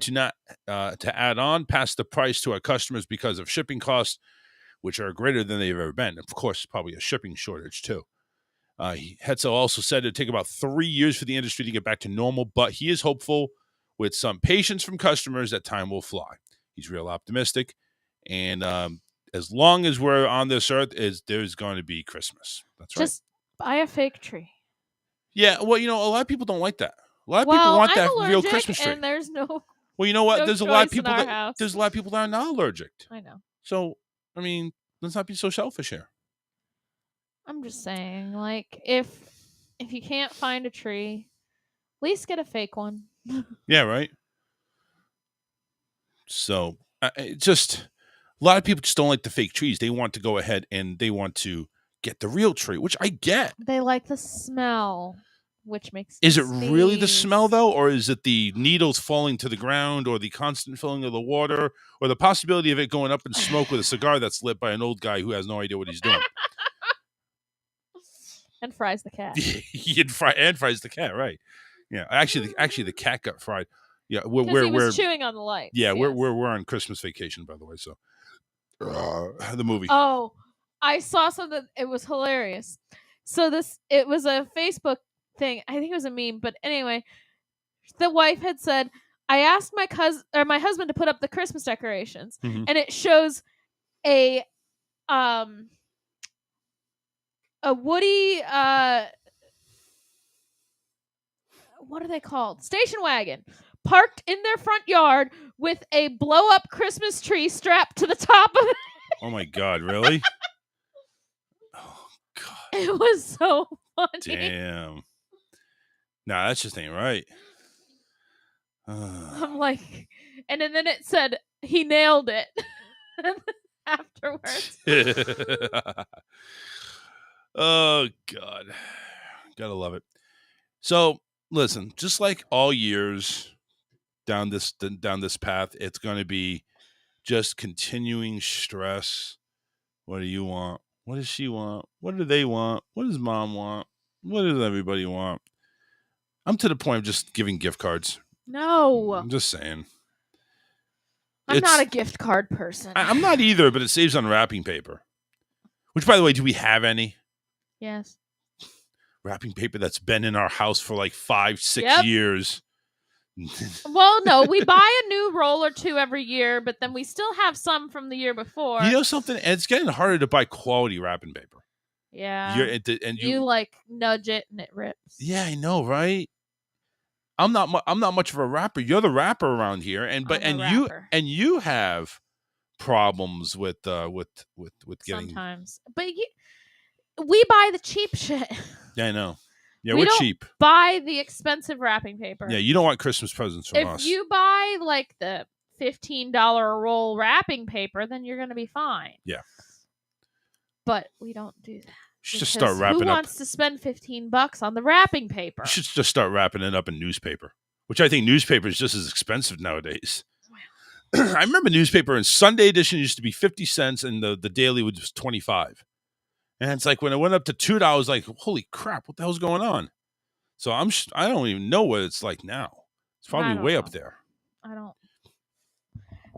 not to add on past the price to our customers because of shipping costs, which are greater than they've ever been. Of course, probably a shipping shortage too. Hetzel also said it would take about 3 years for the industry to get back to normal, but he is hopeful with some patience from customers that time will fly. He's real optimistic, and as long as we're on this earth, there's going to be Christmas. That's right. Just buy a fake tree. Yeah, well, a lot of people don't like that. A lot of people want that real Christmas tree. And there's no. Well, you know what? No There's a lot of people. There's a lot of people that are not allergic. I know. So, I mean, let's not be so selfish here. I'm just saying, like, if you can't find a tree, at least get a fake one. Yeah, right. So, just a lot of people just don't like the fake trees. They want to go ahead and they want to get the real tree, which I get. They like the smell, which makes Is it really the smell, though? Or is it the needles falling to the ground or the constant filling of the water or the possibility of it going up in smoke with a cigar that's lit by an old guy who has no idea what he's doing? And fries the cat. and fries the cat, right? Yeah, actually, the cat got fried. Yeah, Because he was chewing on the lights. Yeah, yes. we're on Christmas vacation, by the way. So, the movie. Oh, I saw something. It was hilarious. So it was a Facebook thing. I think it was a meme, but anyway, the wife had said, "I asked my husband to put up the Christmas decorations," Mhm. and it shows a Woody what are they called? Station wagon parked in their front yard with a blow up Christmas tree strapped to the top of it. Oh my God! Really? Oh God! It was so funny. Damn. Nah, that just ain't right. I'm like, and then it said he nailed it afterwards. Oh God, gotta love it. So listen, just like all years down this path, it's gonna be just continuing stress. What do you want? What does she want? What do they want? What does mom want? What does everybody want? I'm to the point of just giving gift cards. No. I'm just saying. I'm not a gift card person. I'm not either, but it saves on wrapping paper. Which, by the way, do we have any? Yes. Wrapping paper that's been in our house for like 5-6 years. Well, no, we buy a new roll or two every year, but then we still have some from the year before. You know something? It's getting harder to buy quality wrapping paper. Yeah. You like nudge it and it rips. Yeah, I know, right? I'm not much of a rapper. You're the rapper around here, and you have problems with getting sometimes. But we buy the cheap shit. Yeah, I know. Yeah, we're cheap. Buy the expensive wrapping paper. Yeah, you don't want Christmas presents from us. If you buy like the $15 a roll wrapping paper, then you're going to be fine. Yeah. But we don't do that. You should just start wrapping up. Who wants to spend $15 on the wrapping paper? You should just start wrapping it up in newspaper, which I think newspaper is just as expensive nowadays. Wow. I remember newspaper in Sunday edition used to be 50 cents and the daily was 25. And it's like when it went up to $2, I was like, holy crap, what the hell's going on? So I don't even know what it's like now. It's probably way up there. I don't.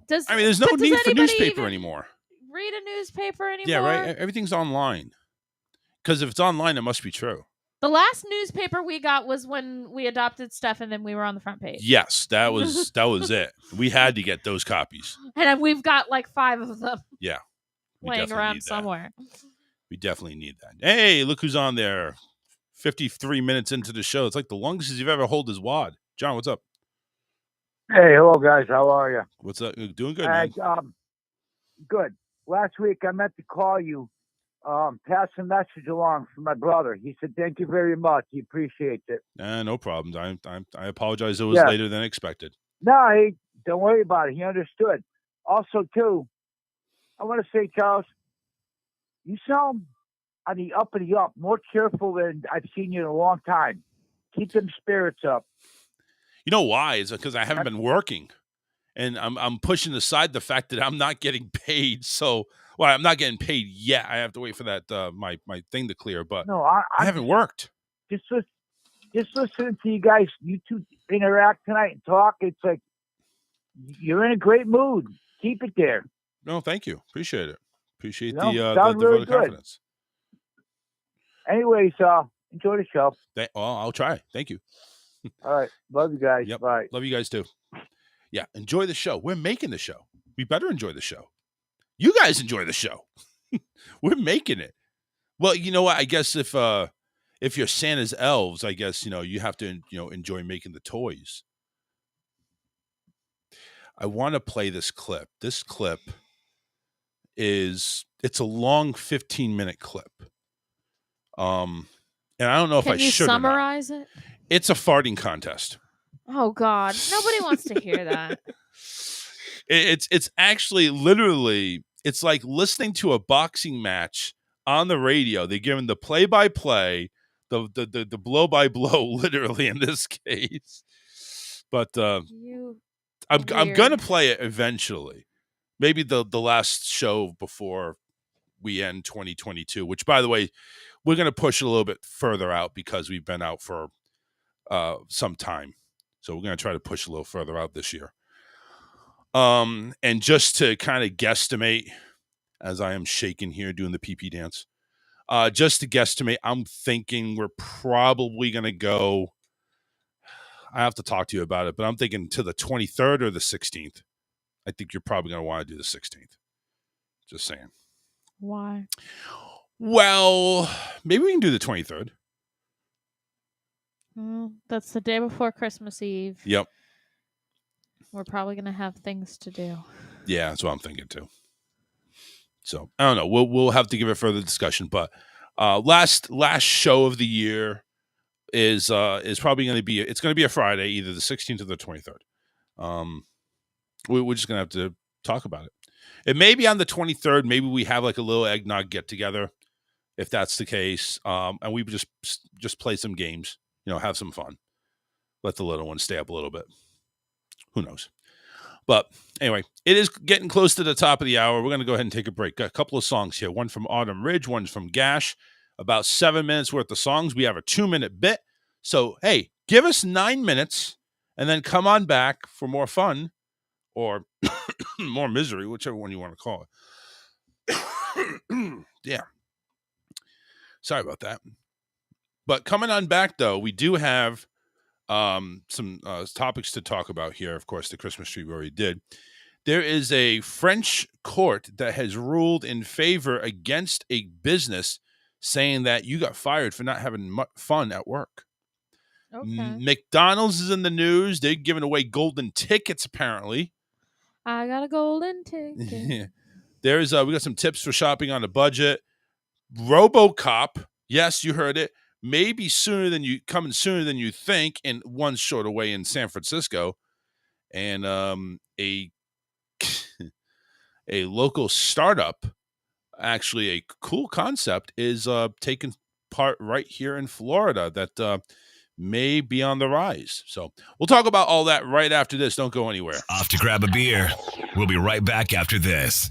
There's no need for newspaper anymore. Read a newspaper anymore? Yeah, right. Everything's online. Because if it's online, it must be true. The last newspaper we got was when we adopted Steph, and then we were on the front page. Yes, that was it. We had to get those copies. And we've got like 5 of them. Yeah. Laying around somewhere. We definitely need that. Hey, look who's on there. 53 minutes into the show. It's like the longest you've ever held his wad. John, what's up? Hey, hello, guys. How are you? What's up? Doing good, man. Good. Last week, I meant to call you, pass a message along for my brother. He said, thank you very much. He appreciates it. No problem. I apologize. It was later than expected. No, hey, don't worry about it. He understood. Also, too, I want to say, Charles, you sound on the up and the up, more cheerful than I've seen you in a long time. Keep them spirits up. You know why? It's because I haven't been working. And I'm pushing aside the fact that I'm not getting paid. So, I'm not getting paid yet. I have to wait for that my thing to clear. But no, I haven't worked. Just listening to you two interact tonight and talk. It's like you're in a great mood. Keep it there. No, thank you. Appreciate it. Appreciate the really vote of confidence. Anyways, enjoy the show. I'll try. Thank you. All right. Love you guys. Yep. Bye. Love you guys too. Yeah. Enjoy the show. We're making the show. We better enjoy the show. You guys enjoy the show. We're making it. Well, you know what? I guess if you're Santa's elves, I guess, you have to, enjoy making the toys. I want to play this clip. This clip it's a long 15-minute clip. And I don't know if I should summarize it? It's a farting contest. Oh God. Nobody wants to hear that. It's actually literally, it's like listening to a boxing match on the radio. They give them the play-by-play, the blow-by-blow, literally in this case. But I'm gonna play it eventually. Maybe the last show before we end 2022, which, by the way, we're going to push it a little bit further out because we've been out for some time. So we're going to try to push a little further out this year. And just to kind of guesstimate, as I am shaking here doing the PP dance, just to guesstimate, I'm thinking we're probably going to go, I have to talk to you about it, but I'm thinking to the 23rd or the 16th. I think you're probably going to want to do the 16th. Just saying. Why? Well, maybe we can do the 23rd. That's the day before Christmas Eve. Yep. We're probably going to have things to do. Yeah, that's what I'm thinking too. So I don't know. We'll have to give it further discussion. But last show of the year is probably going to be, it's going to be a Friday, either the 16th or the 23rd. We're just going to have to talk about it. It may be on the 23rd. Maybe we have like a little eggnog get together, if that's the case. And we just play some games, have some fun. Let the little ones stay up a little bit. Who knows? But anyway, it is getting close to the top of the hour. We're going to go ahead and take a break. Got a couple of songs here. One from Autumn Ridge, one's from Gash. About 7 minutes worth of songs. We have a 2-minute bit. So, hey, give us 9 minutes and then come on back for more fun or more misery, whichever one you want to call it. Yeah. Sorry about that. But coming on back, though, we do have some topics to talk about here. Of course, the Christmas tree we already did. There is a French court that has ruled in favor against a business saying that you got fired for not having fun at work. Okay. McDonald's is in the news. They're giving away golden tickets, apparently. I got a golden ticket. We got some tips for shopping on a budget. RoboCop, yes, you heard it. Maybe coming sooner than you think, in one short away in San Francisco, and a local startup, actually a cool concept, is taking part right here in Florida that may be on the rise. So we'll talk about all that right after this. Don't go anywhere. Off to grab a beer. We'll be right back after this.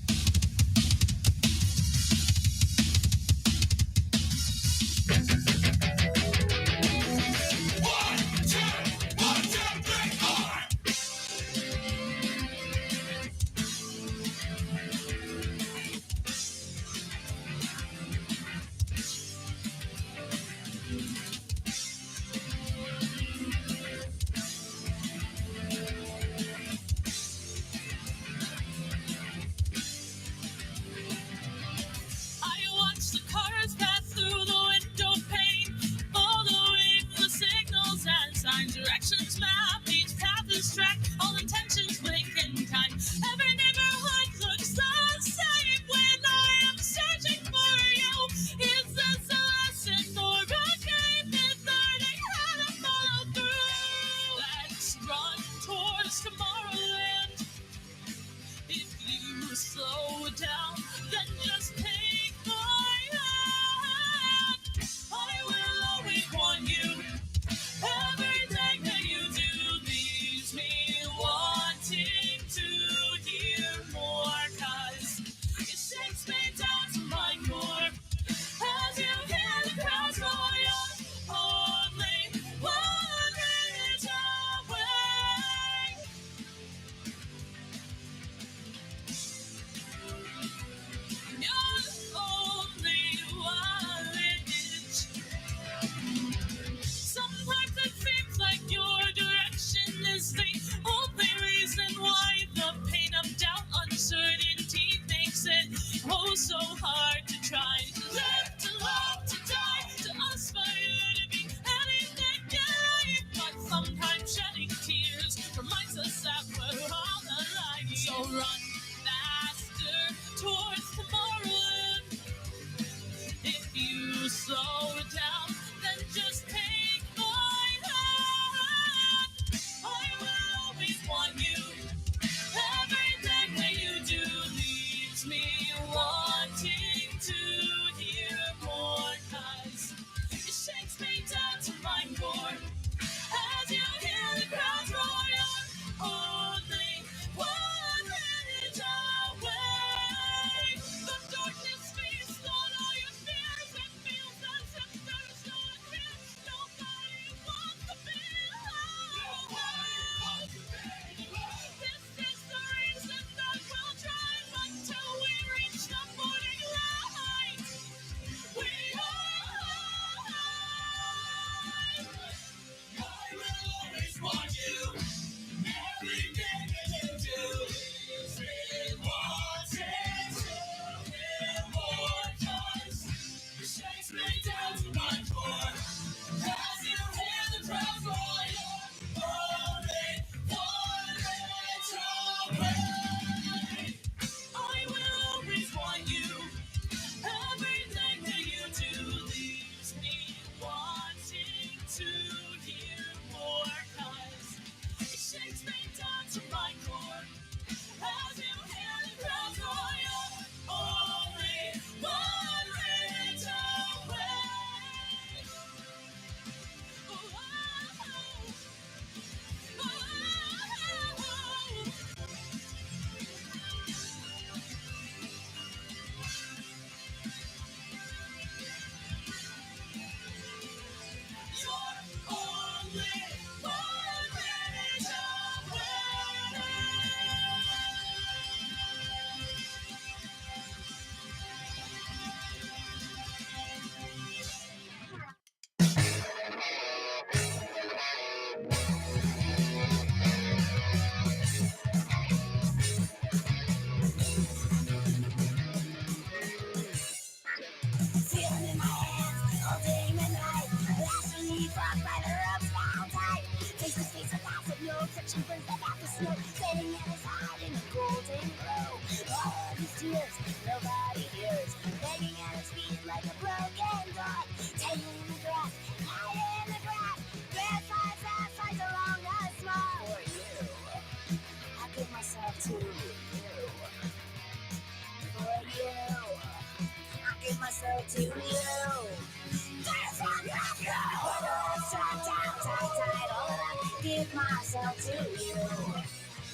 Give myself to you.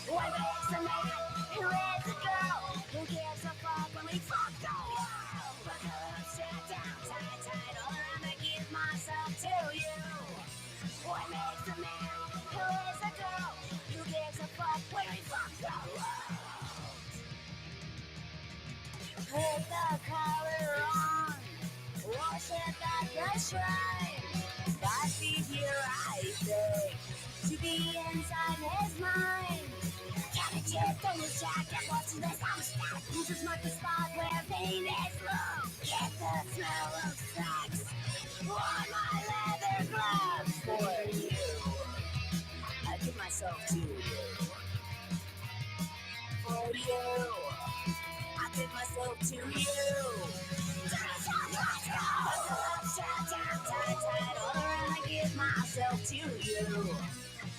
What makes a man who is a girl? Who gives a fuck when we fuck the world? Buckle up, strap down, tight, tight. All I'ma give myself to you. What makes a man who is a girl? Who gives a fuck when we fuck the world? Put the collar on, wash it like a shrine. 5 feet here, I think. To be inside his mind. Gotta check on his jacket, watching this on stack. Use his mark the spot where pain is low. Get the smell of sex on my leather gloves. For you, I give myself to you. For you, I give myself to you. Let's go! Strap down, tight, tight. All around, I give myself to you.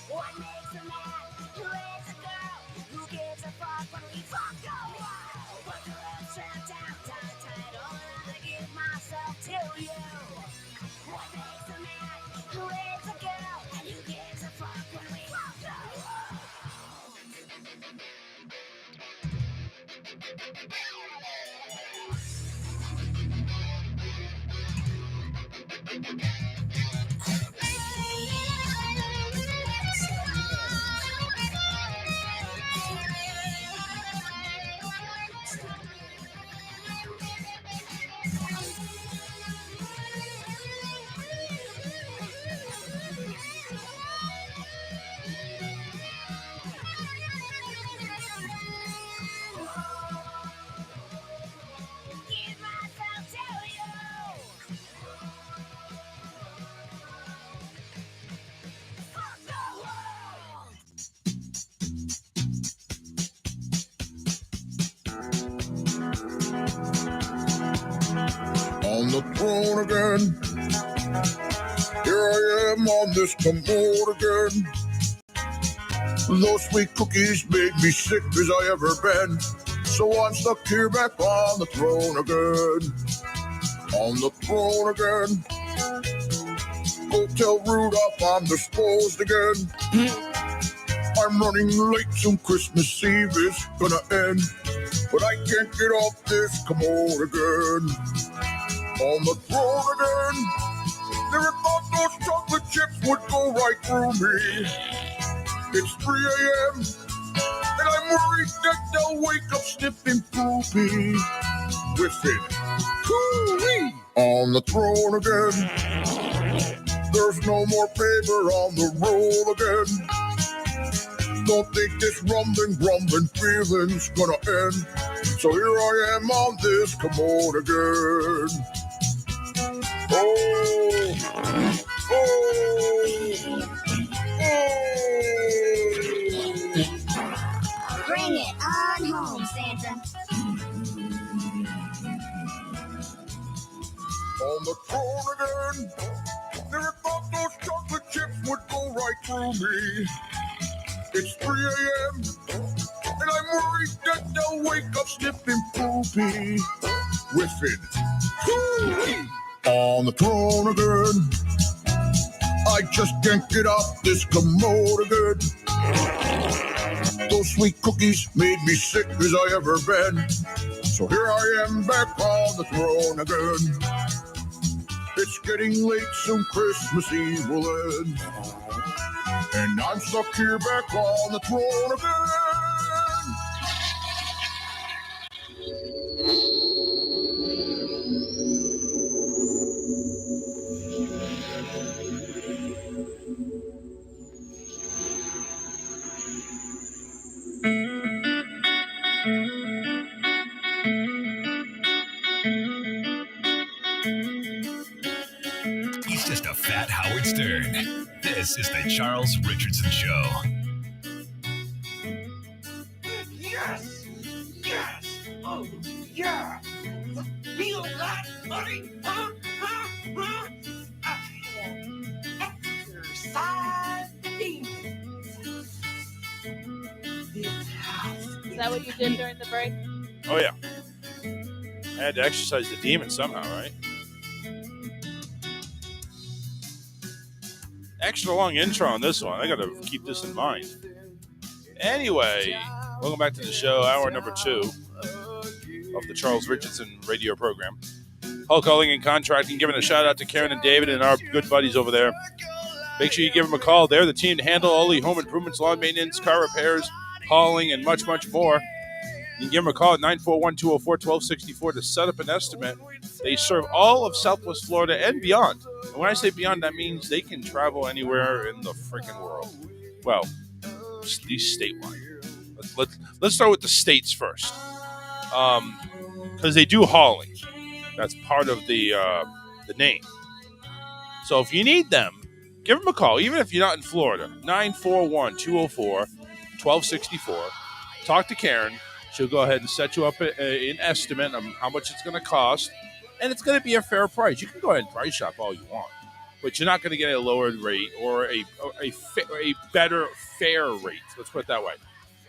What makes a man who is a girl? Who gives a fuck when we fuck the world? Buckle up, strap down, tight, tight. All around, I give myself to you. What makes a man who is a girl? And who gives a fuck when we fuck the world? Give myself to you. Fuck the world. On the throne again. Here I am on this commode again. Those sweet cookies made me sick as I ever been. So I'm stuck here back on the throne again. On the throne again. Go tell Rudolph I'm disposed again. I'm running late, soon Christmas Eve is gonna end. But I can't get off this commode again. On the throne again. Never thought those chocolate chips would go right through me. It's 3 a.m. and I'm worried that they'll wake up sniffing poopy. Whiffing. Coo-wee. On the throne again. There's no more paper on the roll again. Don't think this rumbling, grumbling feeling's gonna end. So here I am on this commode again. Oh, Bring it on home, Santa. On the throne again. Never thought those chocolate chips would go right through me. It's 3 a.m. and I'm worried that they'll wake up sniffing poopy. Whiffing. Coo-wee. On the throne again. I just can't get off this commode again. Those sweet cookies made me sick as I ever been. So here I am back on the throne again. It's getting late, soon Christmas Eve will end. And I'm stuck here back on the throne again. He's just a fat Howard Stern. This is the Charles Richardson Show. Yes! Yes! Oh, yeah! Feel that, buddy? Huh? Huh? Huh? that what you did during the break? Oh, yeah. I had to exercise the demon somehow, right? Extra long intro on this one. I got to keep this in mind. Anyway, welcome back to the show, hour number 2 of the Charles Richardson radio program. Hulk Hauling and Contracting, giving a shout out to Karen and David and our good buddies over there. Make sure you give them a call. They're the team to handle all the home improvements, lawn maintenance, car repairs, hauling, and much, much more. You can give them a call at 941-204-1264 to set up an estimate. They serve all of Southwest Florida and beyond. And when I say beyond, that means they can travel anywhere in the freaking world. Well, these statewide. Let's start with the states first. Because they do hauling. That's part of the name. So if you need them, give them a call, even if you're not in Florida. 941-204-1264. Talk to Karen. She'll go ahead and set you up an estimate of how much it's going to cost, and it's going to be a fair price. You can go ahead and price shop all you want, but you're not going to get a lower rate or a better fair rate. Let's put it that way.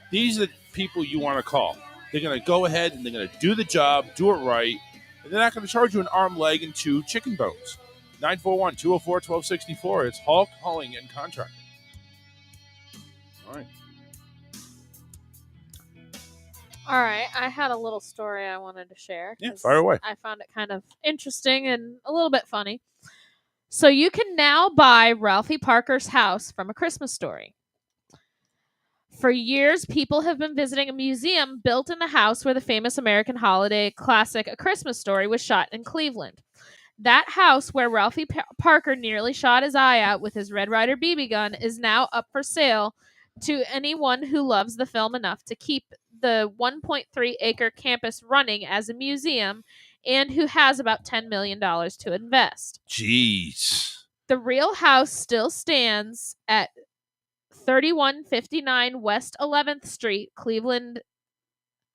These are the people you want to call. They're going to go ahead and they're going to do the job, do it right, and they're not going to charge you an arm, leg, and 2 chicken bones. 941-204-1264. It's Hulk Hauling and Contracting. All right. All right, I had a little story I wanted to share. Yeah, fire away. I found it kind of interesting and a little bit funny. So you can now buy Ralphie Parker's house from A Christmas Story. For years, people have been visiting a museum built in the house where the famous American holiday classic A Christmas Story was shot in Cleveland. That house where Ralphie Parker nearly shot his eye out with his Red Ryder BB gun is now up for sale to anyone who loves the film enough to keep the 1.3-acre campus running as a museum and who has about $10 million to invest. Jeez. The real house still stands at 3159 West 11th Street, Cleveland,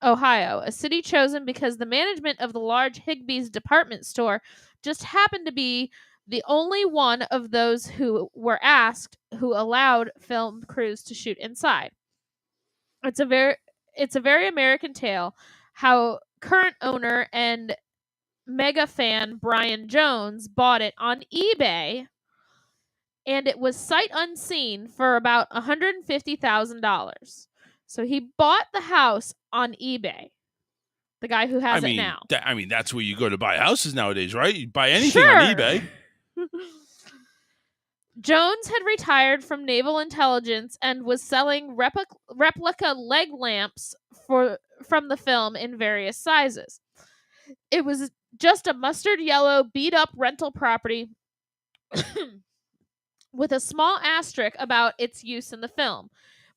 Ohio, a city chosen because the management of the large Higbee's department store just happened to be the only one of those who were asked who allowed film crews to shoot inside. It's a very American tale how current owner and mega fan Brian Jones bought it on eBay, and it was sight unseen for about $150,000. So he bought the house on eBay. The guy who has it now. That's where you go to buy houses nowadays, right? You buy anything on eBay. Jones had retired from naval intelligence and was selling replica leg lamps from the film in various sizes. It was just a mustard yellow beat-up rental property with a small asterisk about its use in the film.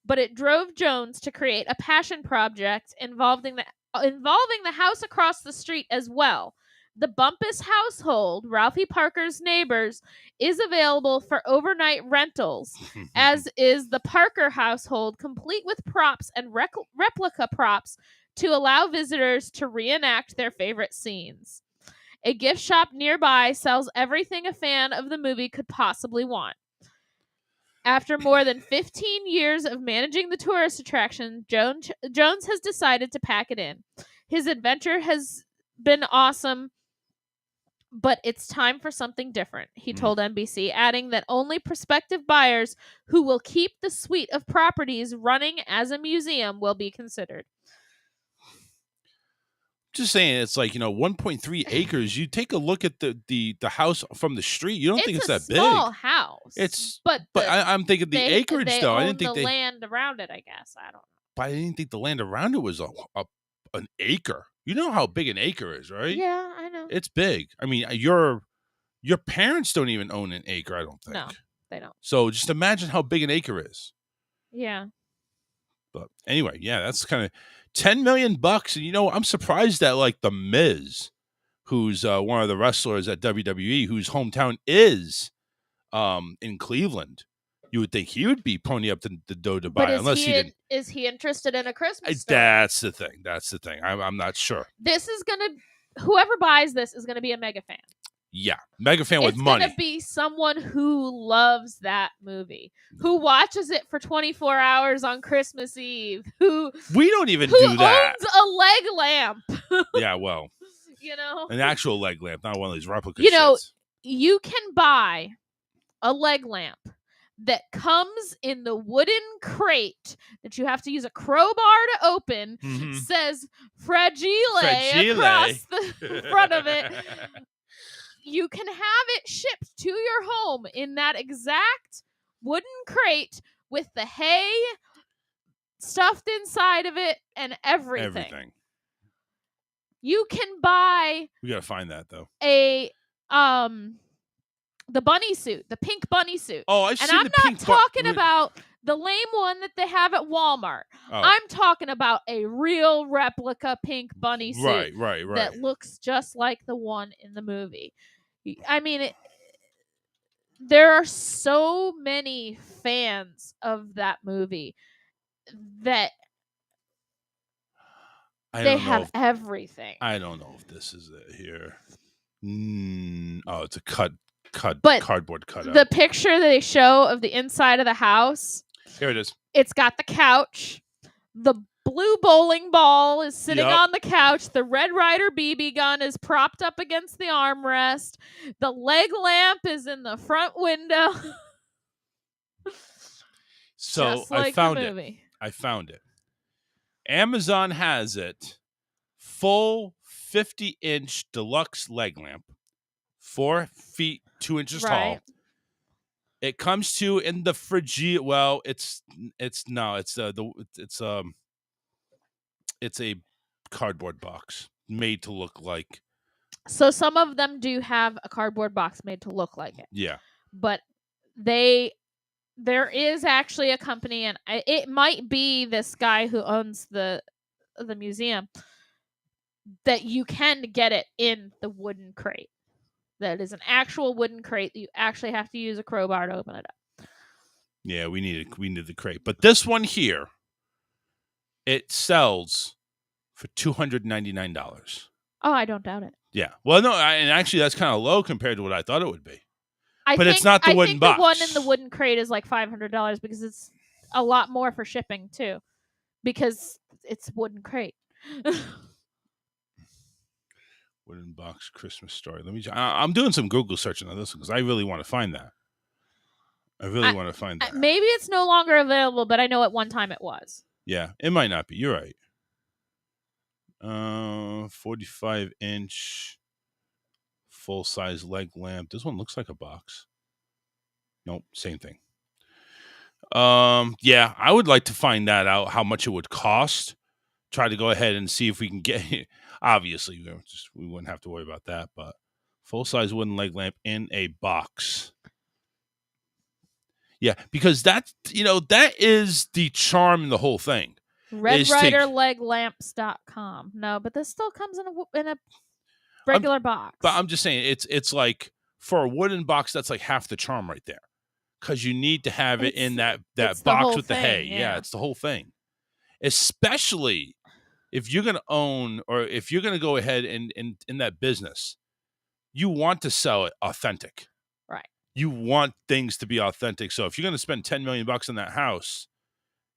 But it drove Jones to create a passion project involving the house across the street as well. The Bumpus household, Ralphie Parker's neighbors, is available for overnight rentals, as is the Parker household, complete with props and replica props to allow visitors to reenact their favorite scenes. A gift shop nearby sells everything a fan of the movie could possibly want. After more than 15 years of managing the tourist attraction, Jones has decided to pack it in. His adventure has been awesome, but it's time for something different, he told NBC, adding that only prospective buyers who will keep the suite of properties running as a museum will be considered. Just saying, it's like, 1.3 acres. You take a look at the house from the street. You don't think it's that big. It's a small house. But I'm thinking the acreage, though. I didn't think the land around it, I guess. I don't know. But I didn't think the land around it was an acre. You know how big an acre is, right? Yeah, I know. It's big. I mean, your parents don't even own an acre, I don't think. No, they don't. So just imagine how big an acre is. Yeah. But anyway, yeah, that's kind of $10 million. And I'm surprised that like the Miz, who's one of the wrestlers at WWE, whose hometown is in Cleveland, you would think he would be pony up the dough to buy, but unless he didn't. Is he interested in A Christmas Story? That's the thing. I'm not sure. Whoever buys this is gonna be a mega fan. Yeah, mega fan with It's money. gonna be someone who loves that movie, who watches it for 24 hours on Christmas Eve, who We don't even do that. owns a leg lamp. Yeah, well, You know, an actual leg lamp, not one of these replica you know, shits. you can buy a leg lamp that comes in the wooden crate that you have to use a crowbar to open. Says fragile across the front of it. You can have it shipped to your home in that exact wooden crate with the hay stuffed inside of it and everything. You can buy We gotta find that though. The bunny suit, the pink bunny suit. Oh, I've and seen I'm the not pink talking about the lame one that they have at Walmart. Oh. I'm talking about a real replica pink bunny suit Right. that looks just like the one in the movie. I mean, there are so many fans of that movie that they have everything. I don't know if this is it here. Oh, it's a cardboard cutout. The picture they show of the inside of the house. Here it is. It's got the couch. The blue bowling ball is sitting on the couch. The Red Ryder BB gun is propped up against the armrest. The leg lamp is in the front window. So just like I found the movie. I found it. Amazon has it. Full 50-inch deluxe leg lamp, 4 feet 2 inches tall. It comes to in the fragile. Well, it's a cardboard box made to look like. So some of them do have a cardboard box made to look like it. Yeah, but there is actually a company, and it might be this guy who owns the museum, that you can get it in the wooden crate. That is an actual wooden crate that you actually have to use a crowbar to open it up. Yeah, we need the crate. But this one here, it sells for $299. Oh, I don't doubt it. Yeah. Well, no, and actually that's kind of low compared to what I thought it would be. It's not the wooden box. The one in the wooden crate is like $500 because it's a lot more for shipping too, because it's wooden crate. Wooden box Christmas story. I'm doing some Google searching on this one because I really want to find that. Want to find that. Maybe it's no longer available, but I know at one time it was. Yeah, it might not be. You're right. 45-inch full-size leg lamp. This one looks like a box. Nope, same thing. Yeah, I would like to find that out, how much it would cost. Try to go ahead and see if we can get it. Obviously, we wouldn't have to worry about that, but full-size wooden leg lamp in a box. Yeah, because that is the charm in the whole thing. RedRiderLegLamps.com. No, but this still comes in a regular box. But I'm just saying, it's like for a wooden box, that's like half the charm right there, because you need to have it in that box with the hay. Yeah, it's the whole thing. Especially if you're going to own, or if you're going to go ahead and in that business, you want to sell it authentic. Right. You want things to be authentic. So if you're going to spend $10 million on that house,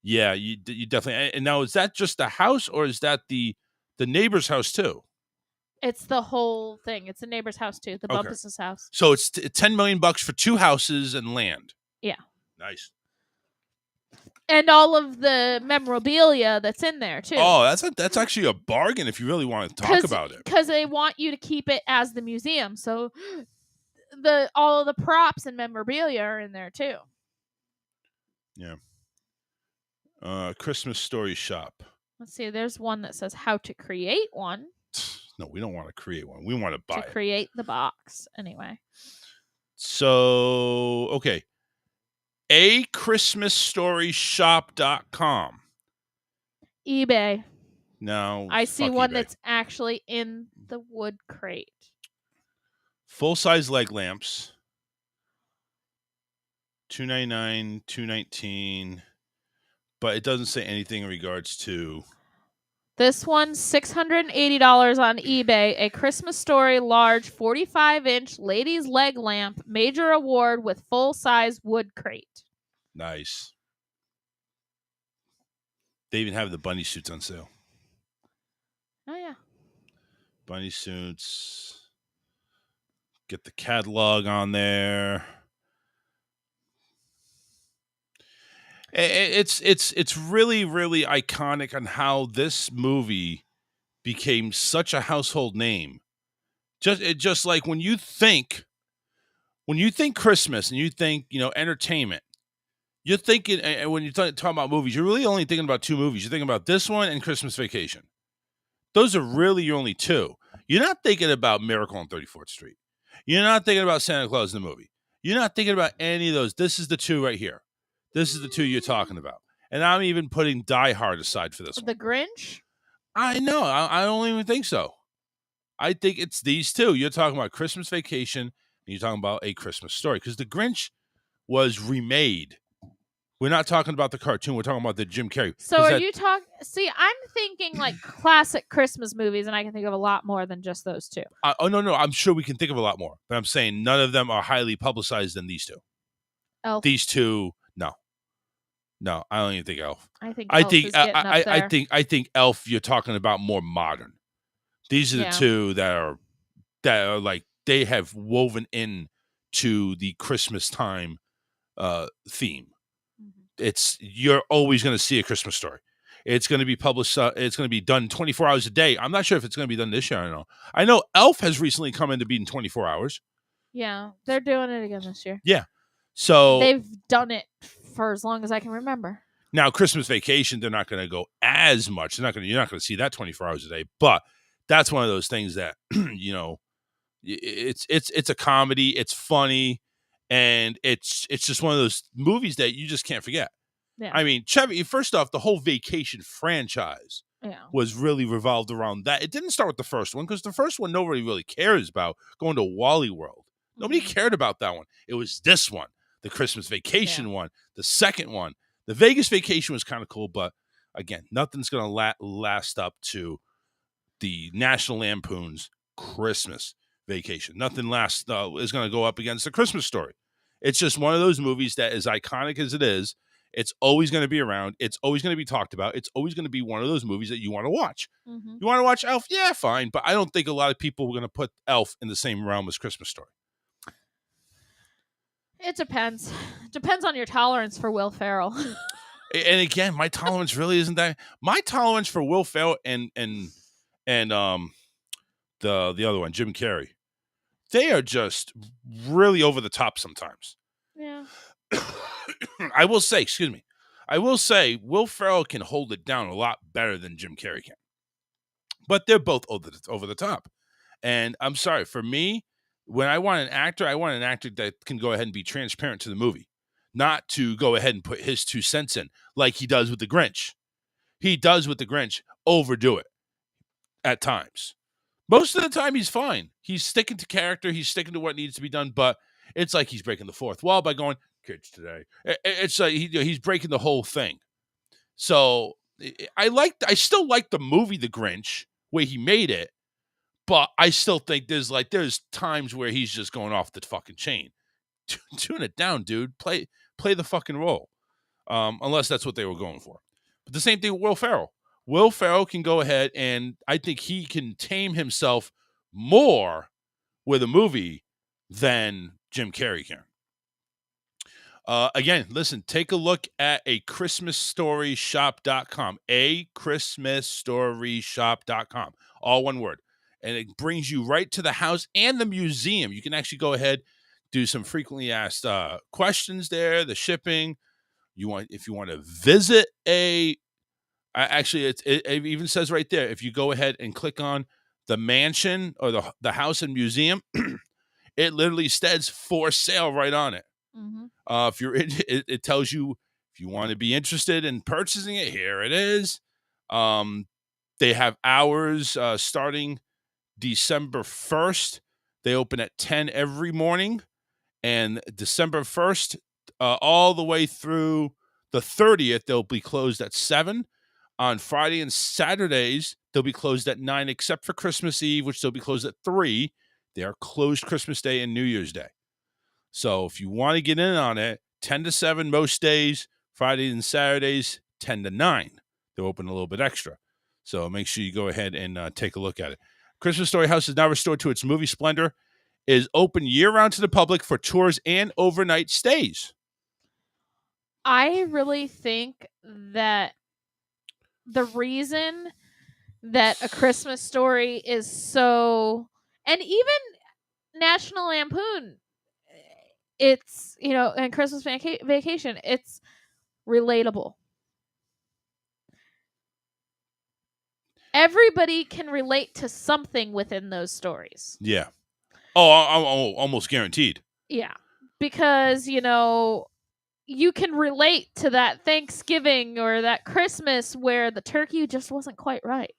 yeah, you definitely. And now, is that just the house, or is that the neighbor's house too? It's the whole thing. It's the neighbor's house too. The Bumpus' house. So it's $10 million for 2 houses and land. Yeah. Nice. And all of the memorabilia that's in there too. Oh, that's actually a bargain if you really want to talk about it. Because they want you to keep it as the museum. So all of the props and memorabilia are in there too. Yeah. Christmas Story Shop. Let's see. There's one that says how to create one. No, we don't want to create one. We want to buy it. To create the box, anyway. So, okay. AChristmasStoryShop.com. eBay. No. I see one eBay. that's actually in the wood crate. Full-size leg lamps. $299, $219. But it doesn't say anything in regards to This one's $680 on eBay. A Christmas Story large 45-inch ladies' leg lamp, major award with full-size wood crate. Nice. They even have the bunny suits on sale. Oh, yeah. Bunny suits. Get the catalog on there. It's really, really iconic on how this movie became such a household name. Just like when you think Christmas and you think, entertainment, you're thinking, and when you're talking about movies, you're really only thinking about two movies. You're thinking about this one and Christmas Vacation. Those are really your only two. You're not thinking about Miracle on 34th Street. You're not thinking about Santa Claus in the movie. You're not thinking about any of those. This is the two right here. This is the two you're talking about. And I'm even putting Die Hard aside for this one. The Grinch? I know. I don't even think so. I think it's these two. You're talking about Christmas Vacation and you're talking about A Christmas Story. Because The Grinch was remade. We're not talking about the cartoon. We're talking about the Jim Carrey. So are you talking... See, I'm thinking like classic Christmas movies, and I can think of a lot more than just those two. No. I'm sure we can think of a lot more. But I'm saying none of them are highly publicized than these two. Elf. These two, no. No, I don't even think Elf. I think Elf is getting up there. I think Elf, you're talking about more modern. These are the two that are like, they have woven in to the Christmas time theme. You're always going to see A Christmas Story. It's going to be published. It's going to be done 24 hours a day. I'm not sure if it's going to be done this year. I don't know. I know Elf has recently come into being 24 hours. Yeah, they're doing it again this year. Yeah. So they've done it for as long as I can remember. Now, Christmas Vacation, they're not going to go as much. You're not going to see that 24 hours a day. But that's one of those things that, it's a comedy. It's funny. And it's just one of those movies that you just can't forget. Yeah. I mean, Chevy, first off, the whole Vacation franchise was really revolved around that. It didn't start with the first one because the first one nobody really cares about, going to Wally World. Nobody cared about that one. It was this one, the Christmas Vacation one, the second one. The Vegas Vacation was kind of cool, but again, nothing's going to last up to the National Lampoon's Christmas Vacation. Nothing is going to go up against The Christmas Story. It's just one of those movies that, as iconic as it is, it's always going to be around. It's always going to be talked about. It's always going to be one of those movies that you want to watch. Mm-hmm. You want to watch Elf? Yeah, fine. But I don't think a lot of people are going to put Elf in the same realm as Christmas Story. It depends. Depends on your tolerance for Will Ferrell. And again, my tolerance really isn't that. My tolerance for Will Ferrell and the other one, Jim Carrey, they are just really over the top sometimes. Yeah. I will say, Will Ferrell can hold it down a lot better than Jim Carrey can. But they're both over the top. And I'm sorry, for me, when I want an actor that can go ahead and be transparent to the movie, not to go ahead and put his 2 cents in like he does with The Grinch. He does with The Grinch overdo it at times. Most of the time, he's fine. He's sticking to character. He's sticking to what needs to be done. But it's like he's breaking the fourth wall by going, kids today. It's like he's breaking the whole thing. So I still like the movie The Grinch, where he made it. But I still think there's times where he's just going off the fucking chain. Tune it down, dude. Play the fucking role. Unless that's what they were going for. But the same thing with Will Ferrell. Will Ferrell can go ahead, and I think he can tame himself more with a movie than Jim Carrey can. Again, listen, take a look at achristmassstoryshop.com. achristmassstoryshop.com. All one word. And it brings you right to the house and the museum. You can actually go ahead, do some frequently asked questions there, the shipping. If you want to visit it even says right there, if you go ahead and click on the mansion or the house and museum, it literally says for sale right on it. Mm-hmm. If you're in, it tells you if you want to be interested in purchasing it. Here it is. They have hours starting December 1st. They open at 10 every morning, and December 1st all the way through the 30th, they'll be closed at 7. On Friday and Saturdays, they'll be closed at 9, except for Christmas Eve, which they'll be closed at 3. They are closed Christmas Day and New Year's Day. So if you want to get in on it, 10 to 7 most days, Fridays and Saturdays, 10 to 9. They're open a little bit extra. So make sure you go ahead and take a look at it. Christmas Story House is now restored to its movie splendor. It is open year-round to the public for tours and overnight stays. I really think that the reason that A Christmas Story is so, and even National Lampoon, it's, and Christmas Vacation, it's relatable. Everybody can relate to something within those stories. Yeah. Oh, I'm almost guaranteed. Yeah. Because, you can relate to that Thanksgiving or that Christmas where the turkey just wasn't quite right.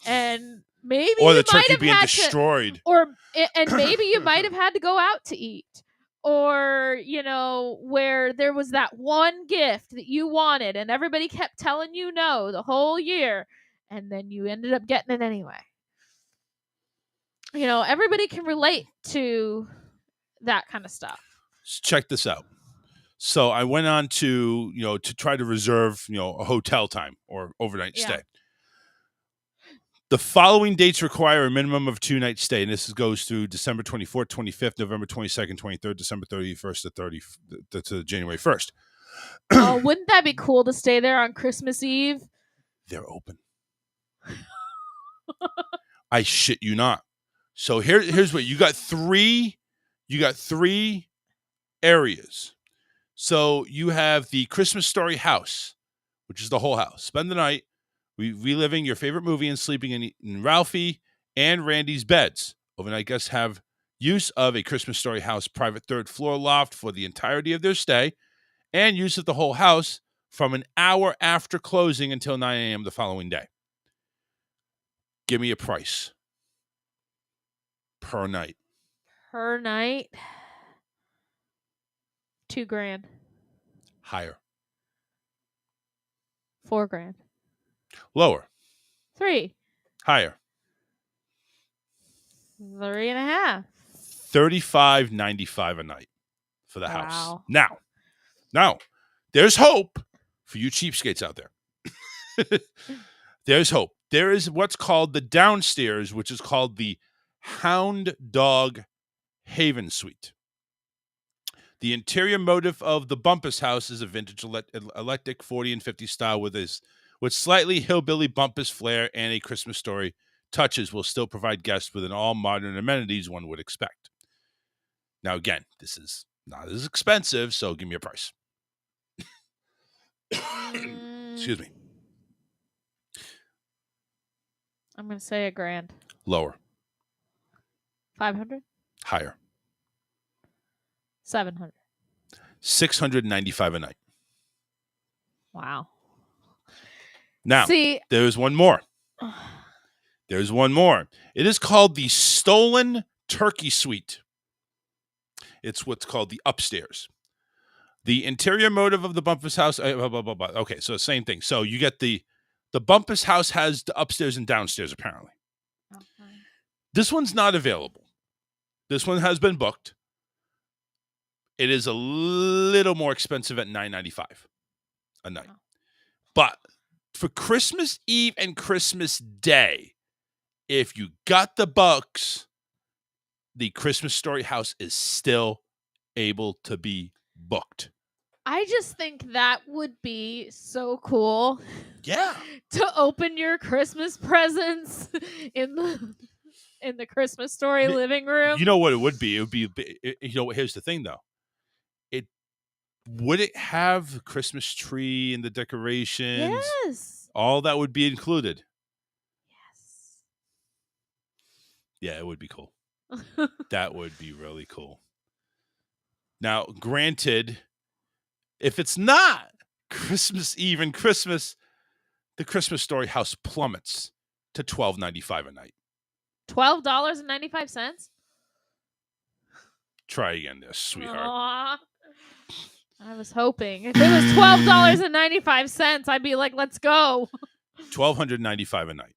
And maybe or the turkey being destroyed. And maybe you might have had to go out to eat. Or, where there was that one gift that you wanted and everybody kept telling you no the whole year. And then you ended up getting it anyway. Everybody can relate to that kind of stuff. Check this out. So I went on to, to try to reserve, a hotel time or overnight stay. The following dates require a minimum of 2-night stay, and this goes through December 24th, 25th, November 22nd, 23rd, December 31st to January 1st. Oh, wouldn't that be cool to stay there on Christmas Eve? They're open. I shit you not. So here's what you got. You got three areas. So you have the Christmas Story house, which is the whole house. Spend the night reliving your favorite movie and sleeping in Ralphie and Randy's beds. Overnight guests have use of a Christmas Story house private third floor loft for the entirety of their stay, and use of the whole house from an hour after closing until 9 a.m. the following day. Give me a price per night. Per night, $2,000. Higher. $4,000. Lower. $3,000. Higher. $3,500. $35.95 a night for the house. Now, there's hope for you cheapskates out there. There's hope. There is what's called the downstairs, which is called the Hound Dog Haven Suite. The interior motif of the Bumpus house is a vintage eclectic 40 and 50 style with slightly hillbilly Bumpus flair and a Christmas Story touches will still provide guests with an all modern amenities one would expect. Now, again, this is not as expensive, so give me a price. Excuse me. I'm going to say $1,000. Lower. $500. Higher. $700. $695 a night. Wow. Now, there's one more. There's one more. It is called the Stolen Turkey Suite. It's what's called the upstairs. The interior motive of the Bumpus house. Okay, so same thing. So you get the Bumpus house has the upstairs and downstairs, apparently. Okay. This one's not available. This one has been booked. It is a little more expensive at $9.95 a night. Oh. But for Christmas Eve and Christmas Day, if you got the bucks, the Christmas Story house is still able to be booked. I just think that would be so cool. Yeah. To open your Christmas presents in the Christmas Story living room. You know what it would be? It would be, here's the thing though. Would it have the Christmas tree and the decorations? Yes. All that would be included. Yes. Yeah, it would be cool. That would be really cool. Now, granted, if it's not Christmas Eve and Christmas, the Christmas Story house plummets to $12.95 a night. $12.95? Try again there, sweetheart. Aww. I was hoping. If it was $12.95, I'd be like, let's go. $1,295 a night.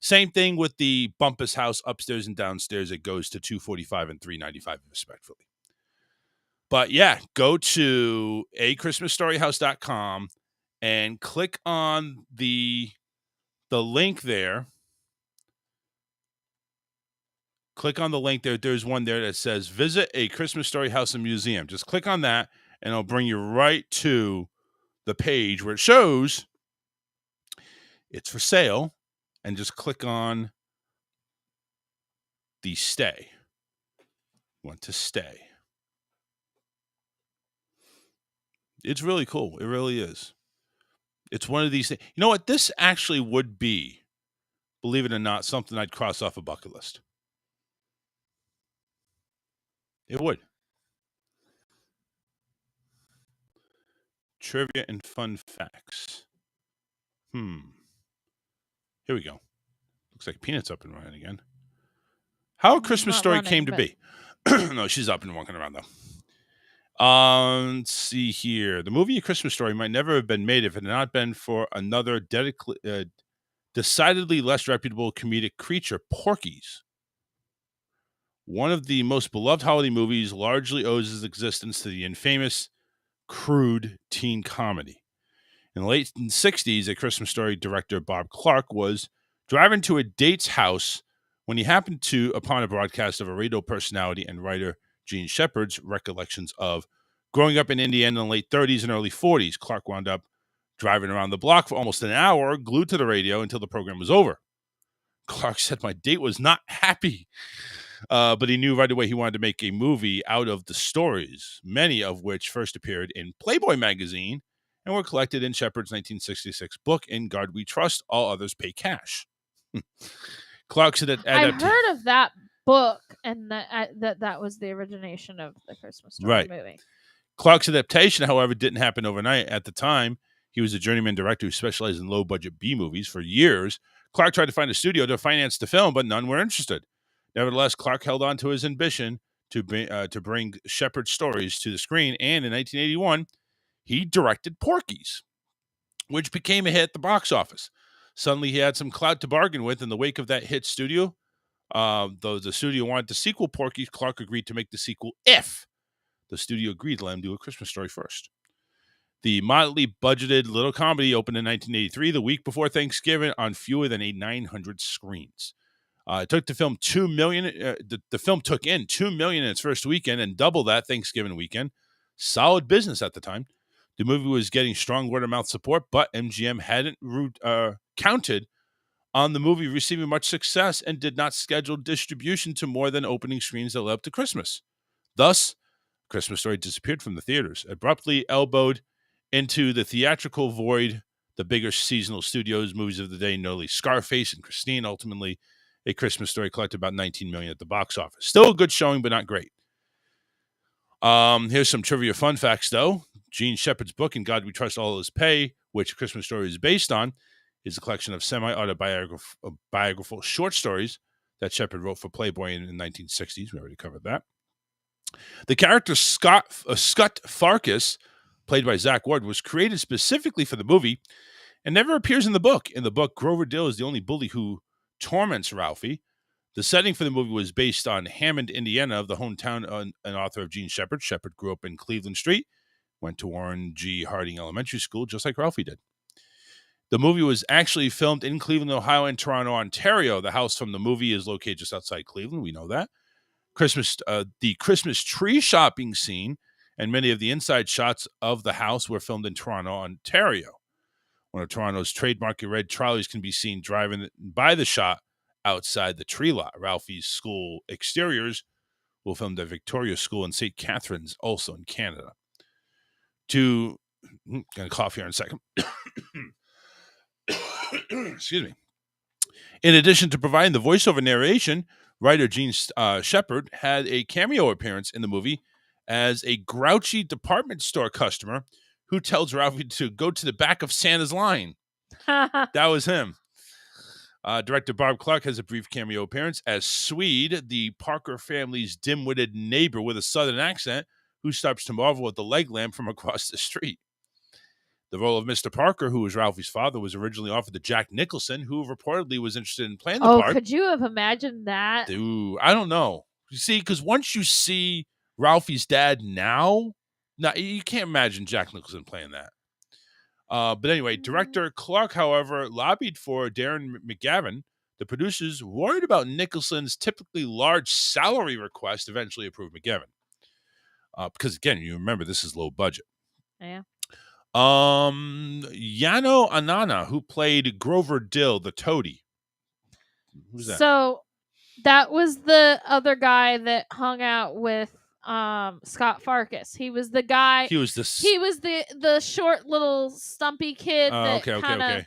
Same thing with the Bumpus House upstairs and downstairs. It goes to $245 and $395 respectively. But yeah, go to achristmasstoryhouse.com and click on the link there. Click on the link there. There's one there that says visit a Christmas Story House and Museum. Just click on that and it'll bring you right to the page where it shows it's for sale, and just click on the stay. Want to stay. It's really cool. It really is. It's one of these things. You know what? This actually would be, believe it or not, something I'd cross off a bucket list. It would. Trivia and fun facts. Here we go. Looks like Peanut's up and running again. How a Christmas Story came to be. No, she's up and walking around, though. Let's see here. The movie A Christmas Story might never have been made if it had not been for another decidedly less reputable comedic creature, Porky's. One of the most beloved holiday movies largely owes its existence to the infamous, crude teen comedy. In the late 60s, A Christmas Story director Bob Clark was driving to a date's house when he happened upon a broadcast of a radio personality and writer Gene Shepard's recollections of growing up in Indiana in the late 30s and early 40s. Clark wound up driving around the block for almost an hour, glued to the radio until the program was over. Clark said, "My date was not happy," but he knew right away he wanted to make a movie out of the stories, many of which first appeared in Playboy magazine and were collected in Shepard's 1966 book, In God We Trust, All Others Pay Cash. Clark said that I've heard of that book, and that was the origination of the Christmas Story movie. Clark's adaptation, however, didn't happen overnight. At the time, he was a journeyman director who specialized in low-budget B-movies. For years, Clark tried to find a studio to finance the film, but none were interested. Nevertheless, Clark held on to his ambition to bring Shepard's stories to the screen, and in 1981, he directed Porky's, which became a hit at the box office. Suddenly, he had some clout to bargain with in the wake of that hit studio. Though the studio wanted the sequel, Porky's, Clark agreed to make the sequel if the studio agreed to let him do A Christmas Story first. The moderately budgeted little comedy opened in 1983, the week before Thanksgiving, on fewer than 900 screens. It took the film $2 million. The film took in $2 million in its first weekend and double that Thanksgiving weekend. Solid business at the time. The movie was getting strong word of mouth support, but MGM hadn't counted on the movie receiving much success and did not schedule distribution to more than opening screens that led up to Christmas. Thus, Christmas Story disappeared from the theaters, abruptly elbowed into the theatrical void. The bigger seasonal studios movies of the day, notably Scarface and Christine. Ultimately, A Christmas Story collected about $19 million at the box office. Still a good showing, but not great. Here's some trivia fun facts, though. Gene Shepard's book, In God We Trust, All Others Pay, which A Christmas Story is based on, is a collection of semi-autobiographical short stories that Shepard wrote for Playboy in the 1960s. We already covered that. The character Scott Farkas, played by Zach Ward, was created specifically for the movie and never appears in the book. In the book, Grover Dill is the only bully who torments Ralphie. The setting for the movie was based on Hammond, Indiana, the hometown and author of Gene Shepard. Shepard grew up in Cleveland Street, went to Warren G. Harding Elementary School, just like Ralphie did. The movie was actually filmed in Cleveland, Ohio, and Toronto, Ontario. The house from the movie is located just outside Cleveland. We know that. The Christmas tree shopping scene and many of the inside shots of the house were filmed in Toronto, Ontario. One of Toronto's trademark red trolleys can be seen driving by the shot outside the tree lot. Ralphie's school exteriors were filmed at Victoria School in St. Catharines, also in Canada. Gonna cough here in a second. Excuse me. In addition to providing the voiceover narration, writer Gene Shepard had a cameo appearance in the movie as a grouchy department store customer who tells Ralphie to go to the back of Santa's line. That was him. Director Bob Clark has a brief cameo appearance as Swede, the Parker family's dim-witted neighbor with a southern accent who starts to marvel at the leg lamp from across the street. The role of Mr. Parker, who was Ralphie's father, was originally offered to Jack Nicholson, who reportedly was interested in playing the part. Could you have imagined that? Dude, I don't know. You see, because once you see Ralphie's dad now, you can't imagine Jack Nicholson playing that. But anyway, director Clark, however, lobbied for Darren McGavin. The producers, worried about Nicholson's typically large salary request, eventually approved McGavin. Because again, you remember this is low budget. Yeah. Yano Anana, who played Grover Dill, the toady. Who's that? So that was the other guy that hung out with Scott Farkas. He was the guy. He was the short little stumpy kid. Okay.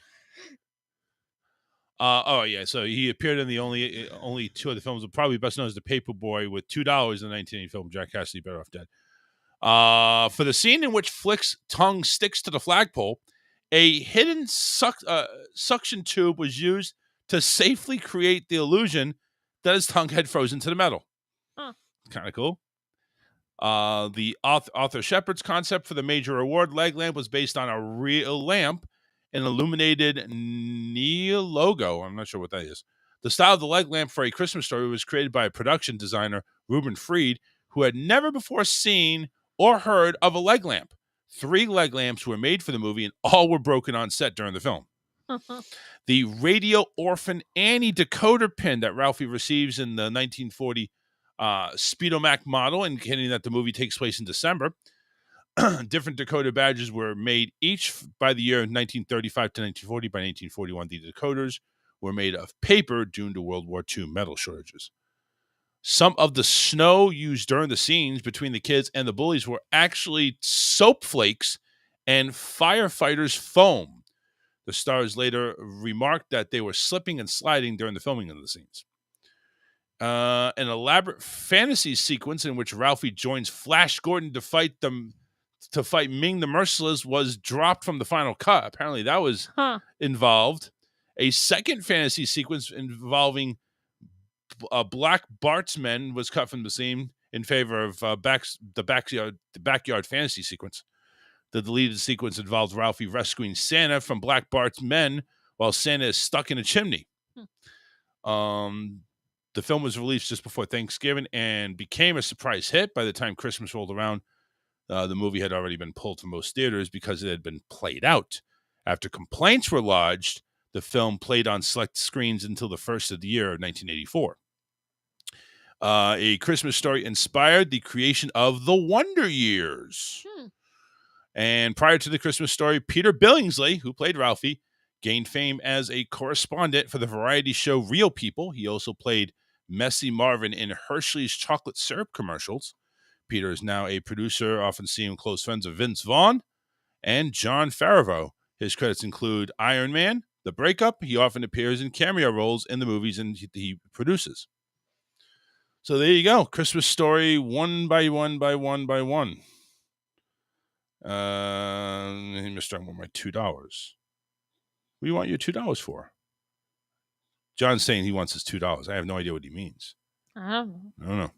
Oh yeah, so he appeared in the only two of the films. Probably best known as the Paperboy with $2 in the 1980 film Jack Cassidy, Better Off Dead. For the scene in which Flick's tongue sticks to the flagpole, a hidden suction tube was used to safely create the illusion that his tongue had frozen to the metal. Huh. Kind of cool. The Arthur Shepard's concept for the major award leg lamp was based on a real lamp, an illuminated Neil logo. I'm not sure what that is. The style of the leg lamp for A Christmas Story was created by a production designer, Reuben Freed, who had never before seen or heard of a leg lamp. 3 leg lamps were made for the movie, and all were broken on set during the film. The Radio Orphan Annie decoder pin that Ralphie receives in the 1940 Speedomac model, indicating that the movie takes place in December. Different decoder badges were made each by the year 1935 to 1940. By 1941, the decoders were made of paper due to World War II metal shortages. Some of the snow used during the scenes between the kids and the bullies were actually soap flakes and firefighters' foam. The stars later remarked that they were slipping and sliding during the filming of the scenes. An elaborate fantasy sequence in which Ralphie joins Flash Gordon to fight Ming the Merciless was dropped from the final cut. Apparently that was involved. A second fantasy sequence involving Black Bartsman was cut from the scene in favor of the backyard fantasy sequence. The deleted sequence involved Ralphie rescuing Santa from Black Bart's men while Santa is stuck in a chimney. The film was released just before Thanksgiving and became a surprise hit. By the time Christmas rolled around, the movie had already been pulled from most theaters because it had been played out. After complaints were lodged, the film played on select screens until the first of the year of 1984. A Christmas Story inspired the creation of The Wonder Years. And prior to The Christmas Story, Peter Billingsley, who played Ralphie, gained fame as a correspondent for the variety show Real People. He also played Messy Marvin in Hershey's chocolate syrup commercials. Peter is now a producer, often seen close friends of Vince Vaughn and John Farivo. His credits include Iron Man, The Breakup. He often appears in cameo roles in the movies and he produces. So there you go. Christmas Story, one by one by one by one. I'm starting with my $2. What do you want your $2 for? John's saying he wants his $2. I have no idea what he means. I don't know.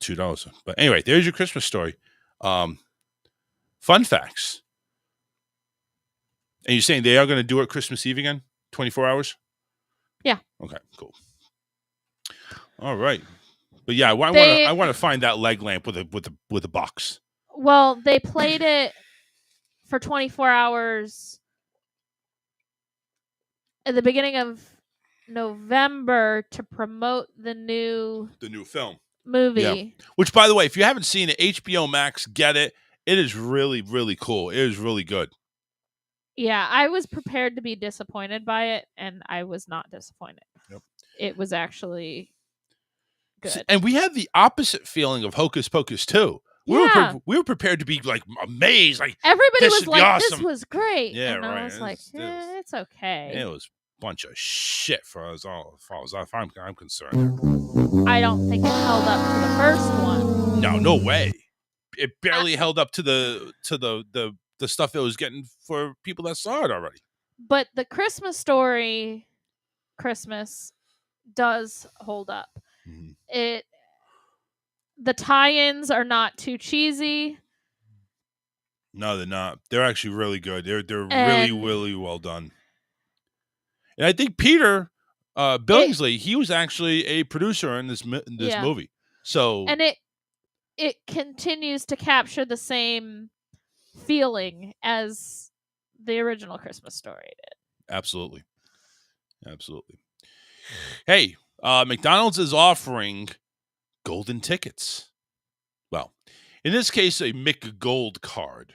$2. But anyway, there's your Christmas Story. Fun facts. And you're saying they are going to do it Christmas Eve again? 24 hours? Yeah. Okay, cool. All right. But yeah, I want to find that leg lamp with a box. Well, they played it for 24 hours at the beginning of November to promote the new film movie. Yeah. Which, by the way, if you haven't seen it, HBO Max, get it. It is really, really cool. It is really good. Yeah, I was prepared to be disappointed by it, and I was not disappointed. Yep. It was actually good. See, and we had the opposite feeling of Hocus Pocus too. We were prepared to be like amazed. Like everybody this was should like, be awesome. "This was great." Yeah, and right. I was like, "It's okay." It was a bunch of shit as far as I'm concerned. I don't think it held up to the first one. No way. It barely held up to the stuff it was getting for people that saw it already. But the Christmas Story, Christmas does hold up. Mm-hmm. the tie-ins are not too cheesy. No, they're not. They're actually really good. They're And- really well done. And I think Peter Billingsley, he was actually a producer in this Yeah. movie. So And it continues to capture the same feeling as the original Christmas Story did. Absolutely. Hey, McDonald's is offering golden tickets. Well, in this case, a McGold card.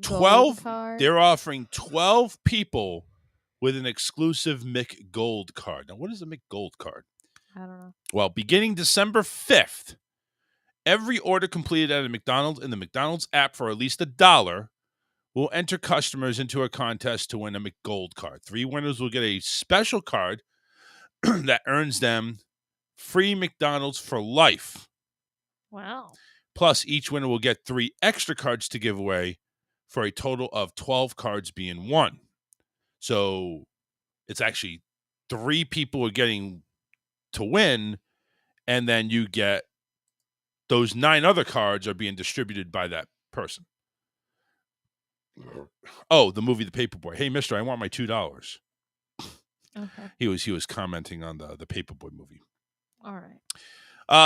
12. They're offering 12 people with an exclusive McGold card. Now, what is a McGold card? I don't know. Well, beginning December 5th, every order completed at a McDonald's in the McDonald's app for at least $1 will enter customers into a contest to win a McGold card. 3 winners will get a special card that earns them free McDonald's for life. Wow. Plus, each winner will get 3 extra cards to give away for a total of 12 cards being won. So it's actually 3 people are getting to win, and then you get those 9 other cards are being distributed by that person. Oh, the movie The Paperboy. Hey, mister, I want my $2. Okay. He was commenting on the Paperboy movie. All right.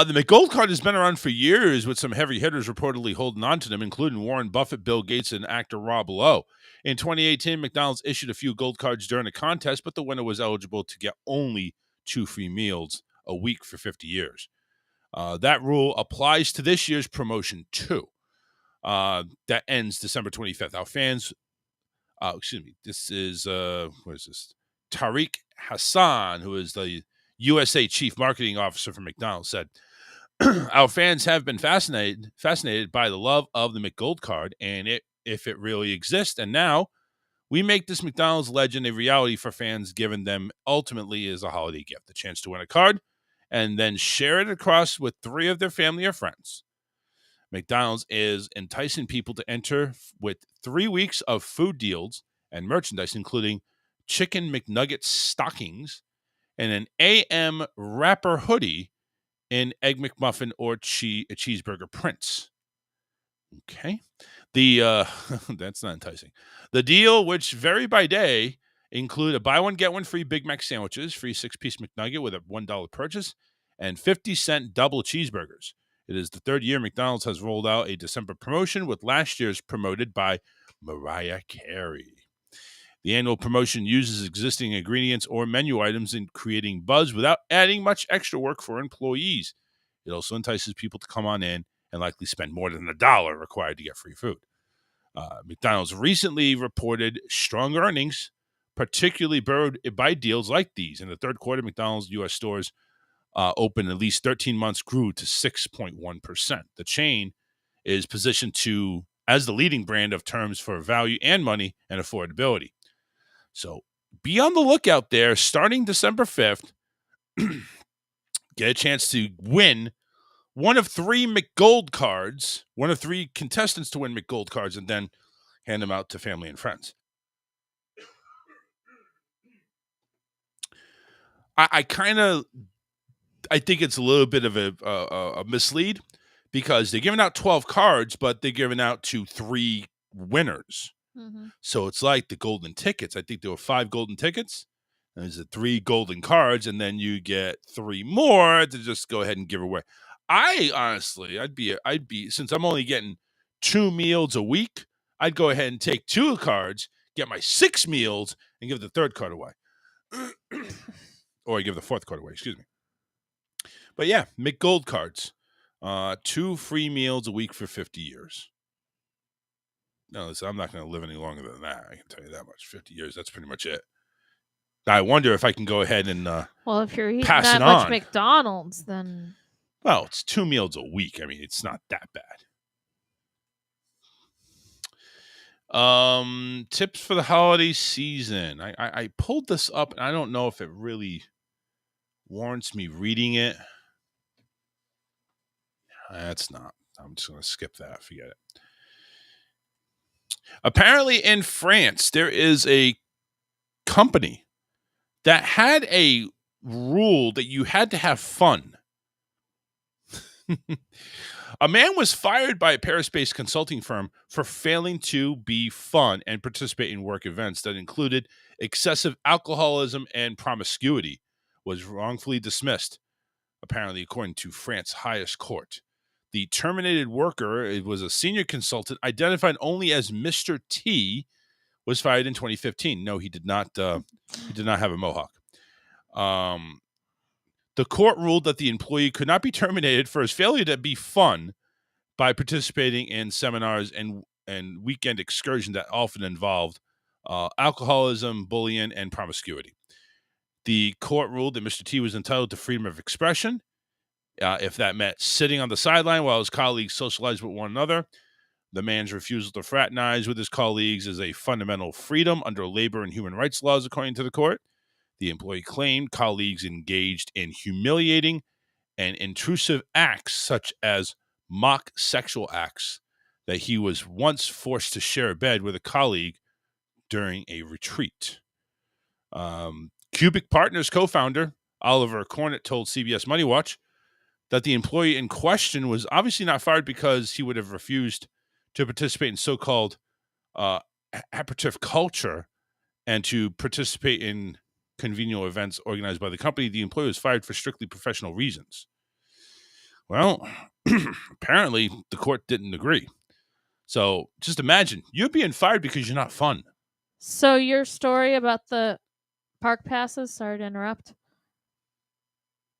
The McGold card has been around for years, with some heavy hitters reportedly holding on to them, including Warren Buffett, Bill Gates, and actor Rob Lowe. In 2018, McDonald's issued a few gold cards during a contest, but the winner was eligible to get only 2 free meals a week for 50 years. That rule applies to this year's promotion, too. That ends December 25th. Our fans, this is, what is this? Tariq Hassan, who is the USA Chief Marketing Officer for McDonald's, said, our fans have been fascinated by the love of the McGold card and if it really exists. And now we make this McDonald's legend a reality for fans, given them ultimately is a holiday gift, the chance to win a card and then share it across with 3 of their family or friends. McDonald's is enticing people to enter with 3 weeks of food deals and merchandise, including Chicken McNugget stockings and an AM wrapper hoodie in Egg McMuffin or cheeseburger prints. Okay. That's not enticing. The deal, which vary by day, include a buy one, get one free Big Mac sandwiches, free 6-piece McNugget with a $1 purchase, and 50-cent double cheeseburgers. It is the 3rd year McDonald's has rolled out a December promotion, with last year's promoted by Mariah Carey. The annual promotion uses existing ingredients or menu items in creating buzz without adding much extra work for employees. It also entices people to come on in and likely spend more than $1 required to get free food. McDonald's recently reported strong earnings, particularly burrowed by deals like these. In the 3rd quarter, McDonald's U.S. stores open at least 13 months grew to 6.1%. The chain is positioned as the leading brand of terms for value and money and affordability. So be on the lookout there. Starting December 5th, get a chance to win one of 3 McGold cards, one of 3 contestants to win McGold cards, and then hand them out to family and friends. I think it's a little bit of a mislead, because they're giving out 12 cards, but they're giving out to 3 winners. Mm-hmm. So it's like the golden tickets. I think there were 5 golden tickets. And there's 3 golden cards, and then you get 3 more to just go ahead and give away. I honestly, I'd be since I'm only getting 2 meals a week, I'd go ahead and take 2 cards, get my 6 meals, and give the 3rd card away. Or give the 4th card away, excuse me. But yeah, McGold cards. 2 free meals a week for 50 years. No, listen, I'm not going to live any longer than that. I can tell you that much. 50 years, that's pretty much it. I wonder if I can go ahead and well, if you're eating pass that it much on. McDonald's, then Well, it's 2 meals a week. I mean, it's not that bad. Tips for the holiday season. I pulled this up, and I don't know if it really warrants me reading it. That's not. I'm just going to skip that. Forget it. Apparently, in France, there is a company that had a rule that you had to have fun. A man was fired by a Paris-based consulting firm for failing to be fun and participate in work events that included excessive alcoholism and promiscuity. Was wrongfully dismissed, apparently, according to France's highest court. The terminated worker, it was a senior consultant identified only as Mr. T, was fired in 2015. No, he did not. He did not have a mohawk. The court ruled that the employee could not be terminated for his failure to be fun by participating in seminars and weekend excursions that often involved alcoholism, bullying, and promiscuity. The court ruled that Mr. T was entitled to freedom of expression if that meant sitting on the sideline while his colleagues socialized with one another. The man's refusal to fraternize with his colleagues is a fundamental freedom under labor and human rights laws, according to the court. The employee claimed colleagues engaged in humiliating and intrusive acts such as mock sexual acts, that he was once forced to share a bed with a colleague during a retreat. Cubic Partners co-founder Oliver Cornett told CBS Money Watch that the employee in question was obviously not fired because he would have refused to participate in so-called aperitif culture and to participate in convivial events organized by the company. The employee was fired for strictly professional reasons. Well, apparently the court didn't agree. So just imagine, you're being fired because you're not fun. So your story about the park passes, sorry to interrupt,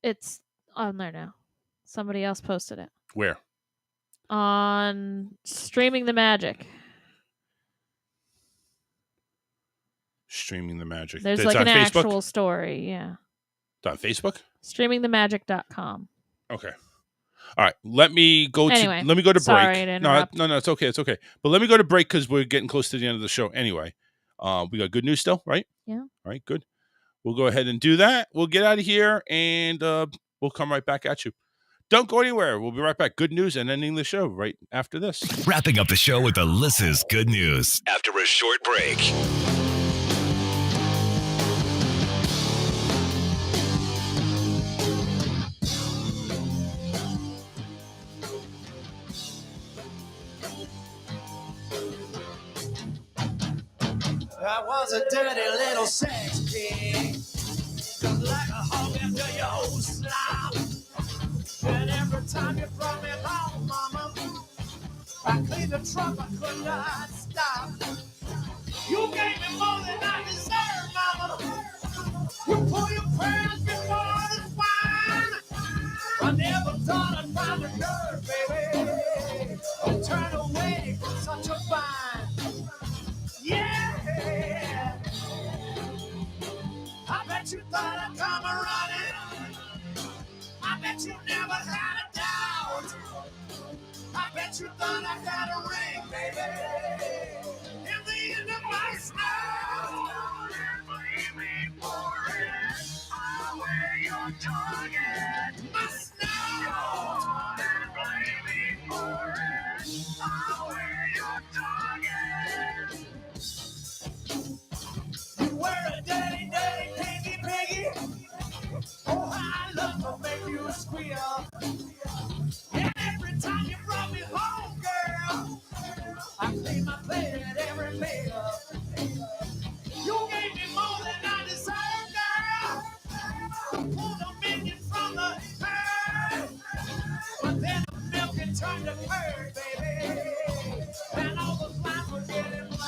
it's on there now. Somebody else posted it. Where? On Streaming the Magic. Streaming the Magic. There's It's like on an Facebook? actual story, yeah. It's on Facebook? Streamingthemagic.com. Okay. All right. Let me go to break. Sorry to interrupt. No, it's okay. It's okay. But let me go to break because we're getting close to the end of the show anyway. We got good news still, right? Yeah. All right, good. We'll go ahead and do that. We'll get out of here and we'll come right back at you. Don't go anywhere. We'll be right back. Good news and ending the show right after this. Wrapping up the show with Alyssa's good news after a short break. I was a dirty little sex pig, just like a hog after your old slop. And every time you brought me home, mama, I cleaned the trunk, I could not stop. You gave me more than I deserved, mama. You pull your pants before the swine. I never thought I'd find the nerve, baby, to turn away from such a fine. Yeah. I bet you thought I'd come running. I bet you never had a doubt. I bet you thought I had a ring, baby, in the end of my snout. And blame me for it. I'll wear your target, my snout. And blame me for it. I'll wear your target. You were a dirty, dirty, piggy, piggy. Oh, how I love to make you squeal. And every time you brought me home, girl, I cleaned my plate at every meal. You gave me more than I deserved, girl. Pulled a minion from the herd. But then the milk had turned to curd, baby. And all the lines were getting blurred.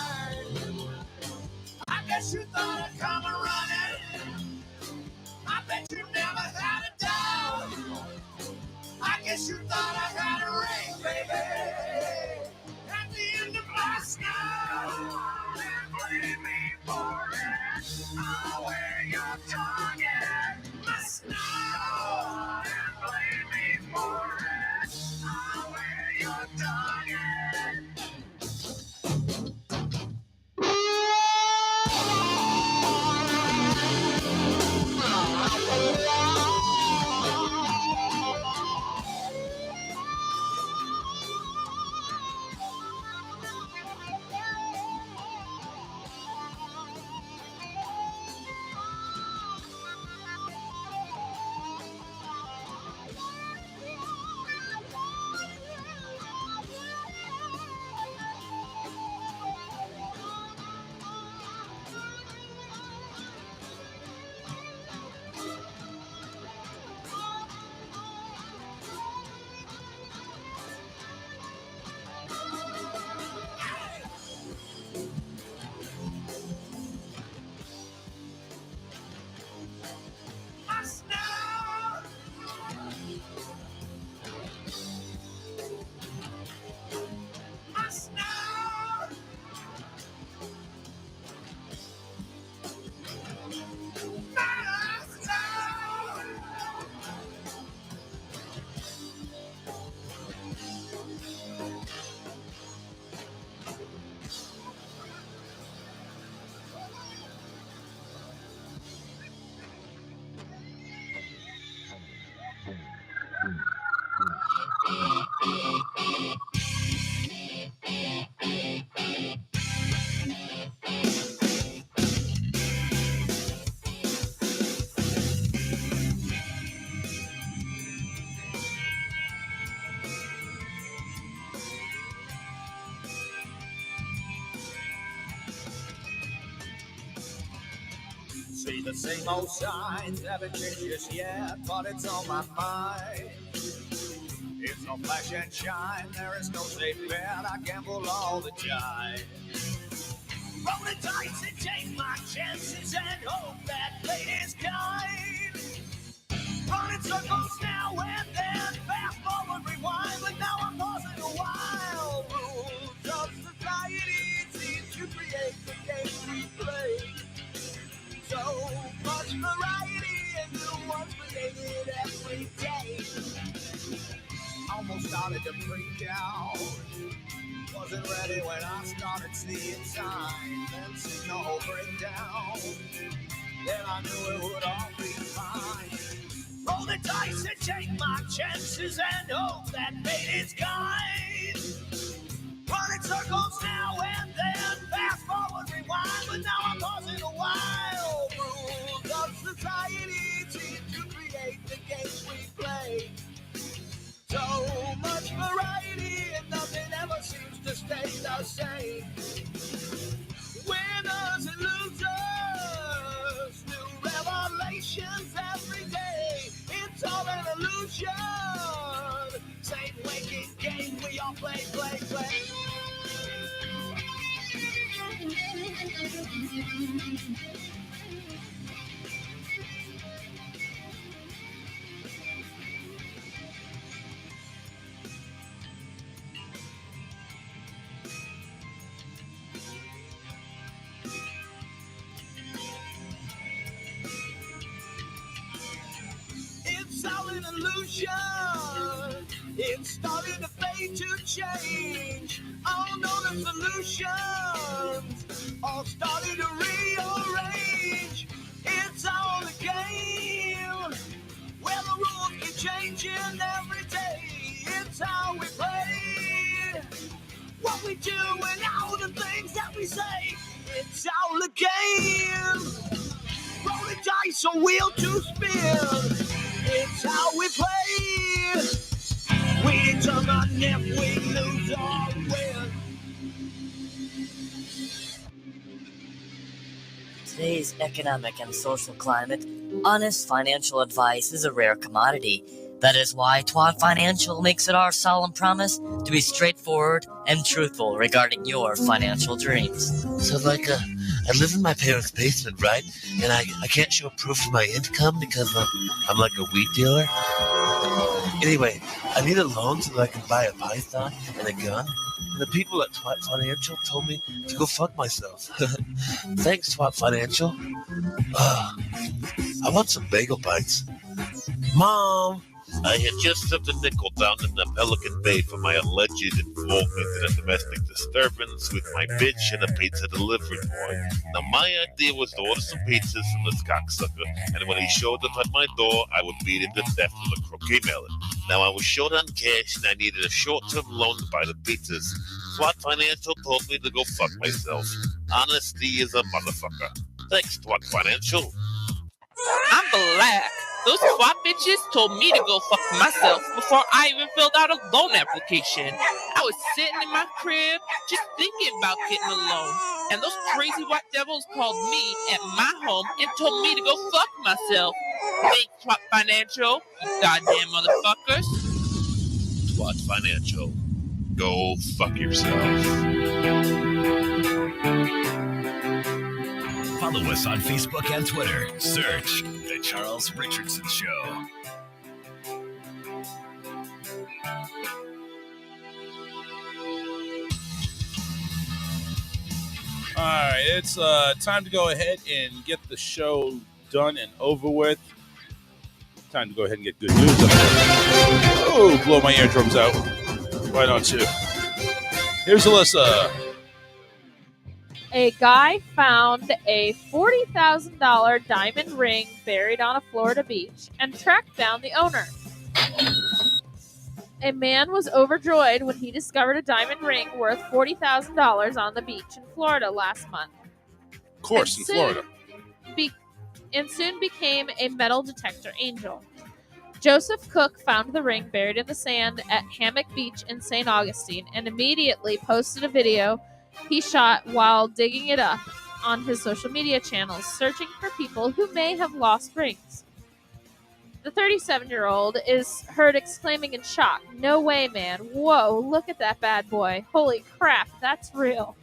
I guess you thought I'd come running. I bet you never had a doubt. I guess you thought I had a ring, baby, at the end of my snout. And blame me for it. I'll wear your target, my snout. And blame me for it. I'll wear your target. See the same old signs, haven't changed just yet, but it's on my mind. It's no flash and shine, there is no safe bet, I gamble all the time. Roll the dice and take my chances and hope that fate is kind. Running circles now and then, fast forward, rewind, but now I'm pausing a while. Rules of society seem to create the game we play. So much variety and new ones created every day. Almost started to freak out. Wasn't ready when I started seeing signs and seeing the whole breakdown. Then I knew it would all be fine. Roll the dice and take my chances and hope that fate is kind. Running circles now and then, fast forward, rewind, but now I'm pausing a while. Rules of society seem to create the games we play. So much variety and nothing ever seems to stay the same. Winners and losers, new revelations every day. It's all an illusion. Same waking game we all play. It's all an illusion. It's starting to fade to change. All know the solutions, all starting to rearrange. It's all a game where the rules keep changing every day. It's how we play, what we do, and all the things that we say. It's all a game. Roll the dice, a wheel to spin. It's how we play. We determine if we lose or win. Today's economic and social climate, honest financial advice is a rare commodity. That is why Twat Financial makes it our solemn promise to be straightforward and truthful regarding your financial dreams. So, I live in my parents' basement, right? And I can't show proof of my income because I'm like a weed dealer. Anyway, I need a loan so that I can buy a python and a gun. And the people at Twat Financial told me to go fuck myself. Thanks, Twat Financial. I want some bagel bites. Mom! I had just slipped a nickel down in the Pelican Bay for my alleged involvement in a domestic disturbance with my bitch and a pizza delivery boy. Now, my idea was to order some pizzas from this cocksucker, and when he showed up at my door, I would beat him to death with a croquet melon. Now, I was short on cash, and I needed a short-term loan to buy the pizzas. Twat Financial told me to go fuck myself. Honesty is a motherfucker. Thanks, Twat Financial. I'm black. Those twat bitches told me to go fuck myself before I even filled out a loan application. I was sitting in my crib just thinking about getting a loan. And those crazy white devils called me at my home and told me to go fuck myself. Thanks, Twat Financial, you goddamn motherfuckers. Twat Financial. Go fuck yourself. Follow us on Facebook and Twitter. Search The Charles Richardson Show. All right, it's time to go ahead and get the show done and over with. Time to go ahead and get good news. Oh, blow my eardrums out. Why don't you? Here's Alyssa. A guy found a $40,000 diamond ring buried on a Florida beach and tracked down the owner. A man was overjoyed when he discovered a diamond ring worth $40,000 on the beach in Florida last month. Of course, in Florida. And soon became a metal detector angel. Joseph Cook found the ring buried in the sand at Hammock Beach in St. Augustine and immediately posted a video he shot while digging it up on his social media channels, searching for people who may have lost rings. The 37-year-old is heard exclaiming in shock, "No way, man. Whoa, look at that bad boy. Holy crap, that's real."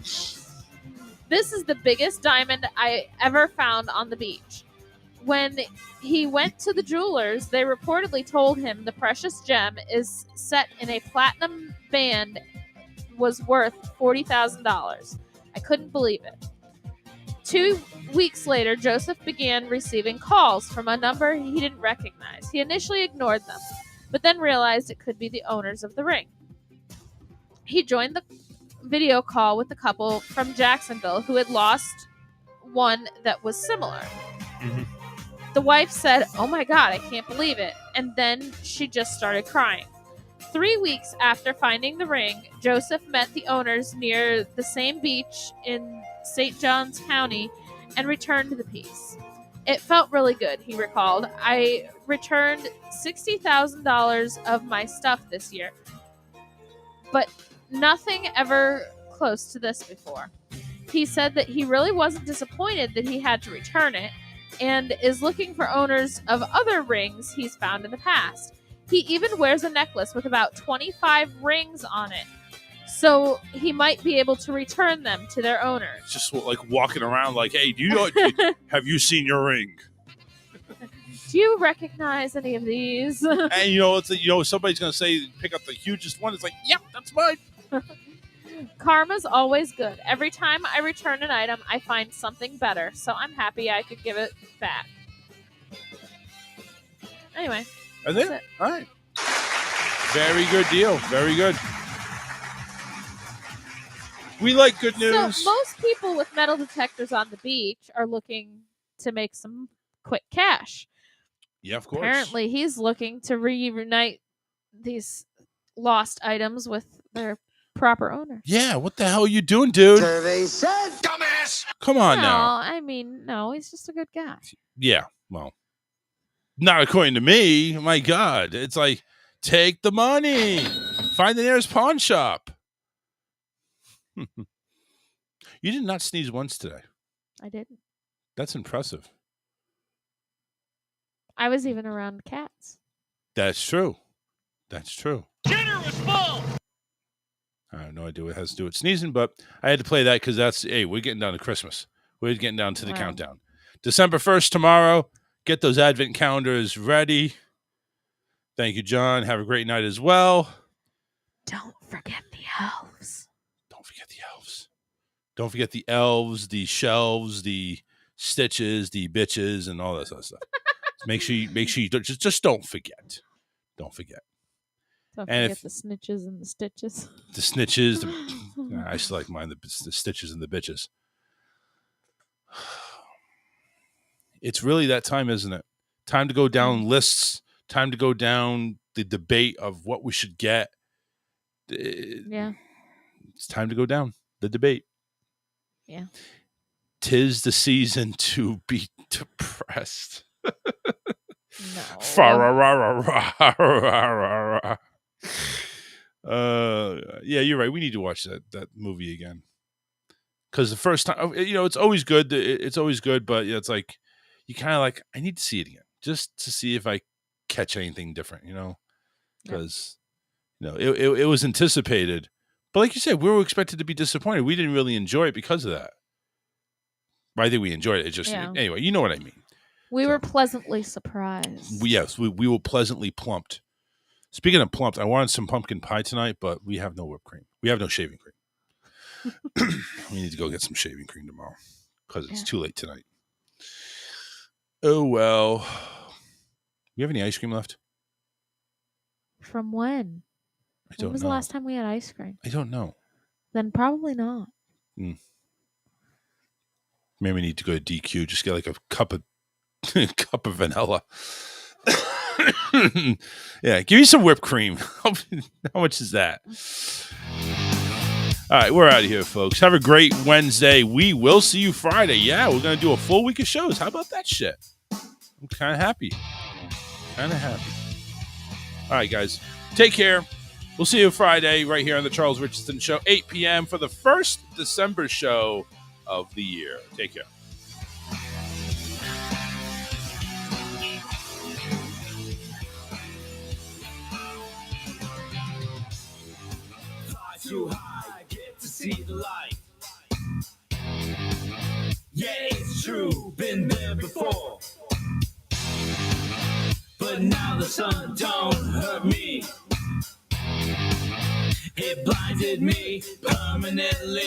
This is the biggest diamond I ever found on the beach. When he went to the jewelers, they reportedly told him the precious gem is set in a platinum band was worth $40,000. I couldn't believe it. 2 weeks later, Joseph began receiving calls from a number he didn't recognize. He initially ignored them, but then realized it could be the owners of the ring. He joined the video call with the couple from Jacksonville who had lost one that was similar. Mm-hmm. The wife said, "Oh my God, I can't believe it." And then she just started crying. 3 weeks after finding the ring, Joseph met the owners near the same beach in St. Johns County and returned the piece. "It felt really good," he recalled. "I returned $60,000 of my stuff this year, but nothing ever close to this before." He said that he really wasn't disappointed that he had to return it and is looking for owners of other rings he's found in the past. He even wears a necklace with about 25 rings on it, so he might be able to return them to their owners. Just like walking around like, "Hey, do you know? Have you seen your ring?" Do you recognize any of these? And somebody's gonna say, pick up the hugest one. It's like, "Yep, that's mine." Karma's always good. Every time I return an item, I find something better, so I'm happy I could give it back. Anyway. That's it? All right. Very good deal. Very good. We like good news. So most people with metal detectors on the beach are looking to make some quick cash. Yeah, of course. Apparently, he's looking to reunite these lost items with their proper owner. Yeah, what the hell are you doing, dude? Survey said, dumbass. Come on No, now. I mean, no, he's just a good guy. Yeah, well, not according to me. My God. It's like, take the money. Find the nearest pawn shop. You did not sneeze once today. I didn't. That's impressive. I was even around cats. That's true. That's true. Dinner was full. I have no idea what it has to do with sneezing, but I had to play that because we're getting down to Christmas. We're getting down to the countdown. December 1st tomorrow. Get those advent calendars ready. Thank you, John. Have a great night as well. Don't forget the elves. Don't forget the elves. Don't forget the elves, the shelves, the stitches, the bitches, and all that sort of stuff. Make sure you just don't forget. Don't forget. Don't And forget the snitches and the stitches. The snitches. I still like mine, the stitches and the bitches. It's really that time, isn't it? Time to go down lists. Time to go down the debate of what we should get. Yeah. It's time to go down the debate. Yeah. 'Tis the season to be depressed. No. Yeah, you're right. We need to watch that movie again. Because the first time, it's always good. It's always good, but it's like you kind of like, I need to see it again just to see if I catch anything different. Because it was anticipated, but like you said, we were expected to be disappointed. We didn't really enjoy it because of that. I think we enjoyed it. It's just anyway. You know what I mean. We were pleasantly surprised. Yes, we were pleasantly plumped. Speaking of plumped, I wanted some pumpkin pie tonight, but we have no whipped cream. We have no shaving cream. We need to go get some shaving cream tomorrow because it's too late tonight. Oh, well. You have any ice cream left? From when? When was the last time we had ice cream? I don't know. Then probably not. Maybe we need to go to DQ. Just get like a cup of vanilla. Yeah, give me some whipped cream. How much is that? All right, we're out of here, folks. Have a great Wednesday. We will see you Friday. Yeah, we're going to do a full week of shows. How about that shit? I'm kind of happy. All right, guys. Take care. We'll see you Friday right here on the Charles Richardson Show, 8 p.m. for the first December show of the year. Take care. Fly too high, get to see the light. Yeah, it's true, been there before. But now the sun don't hurt me. It blinded me permanently.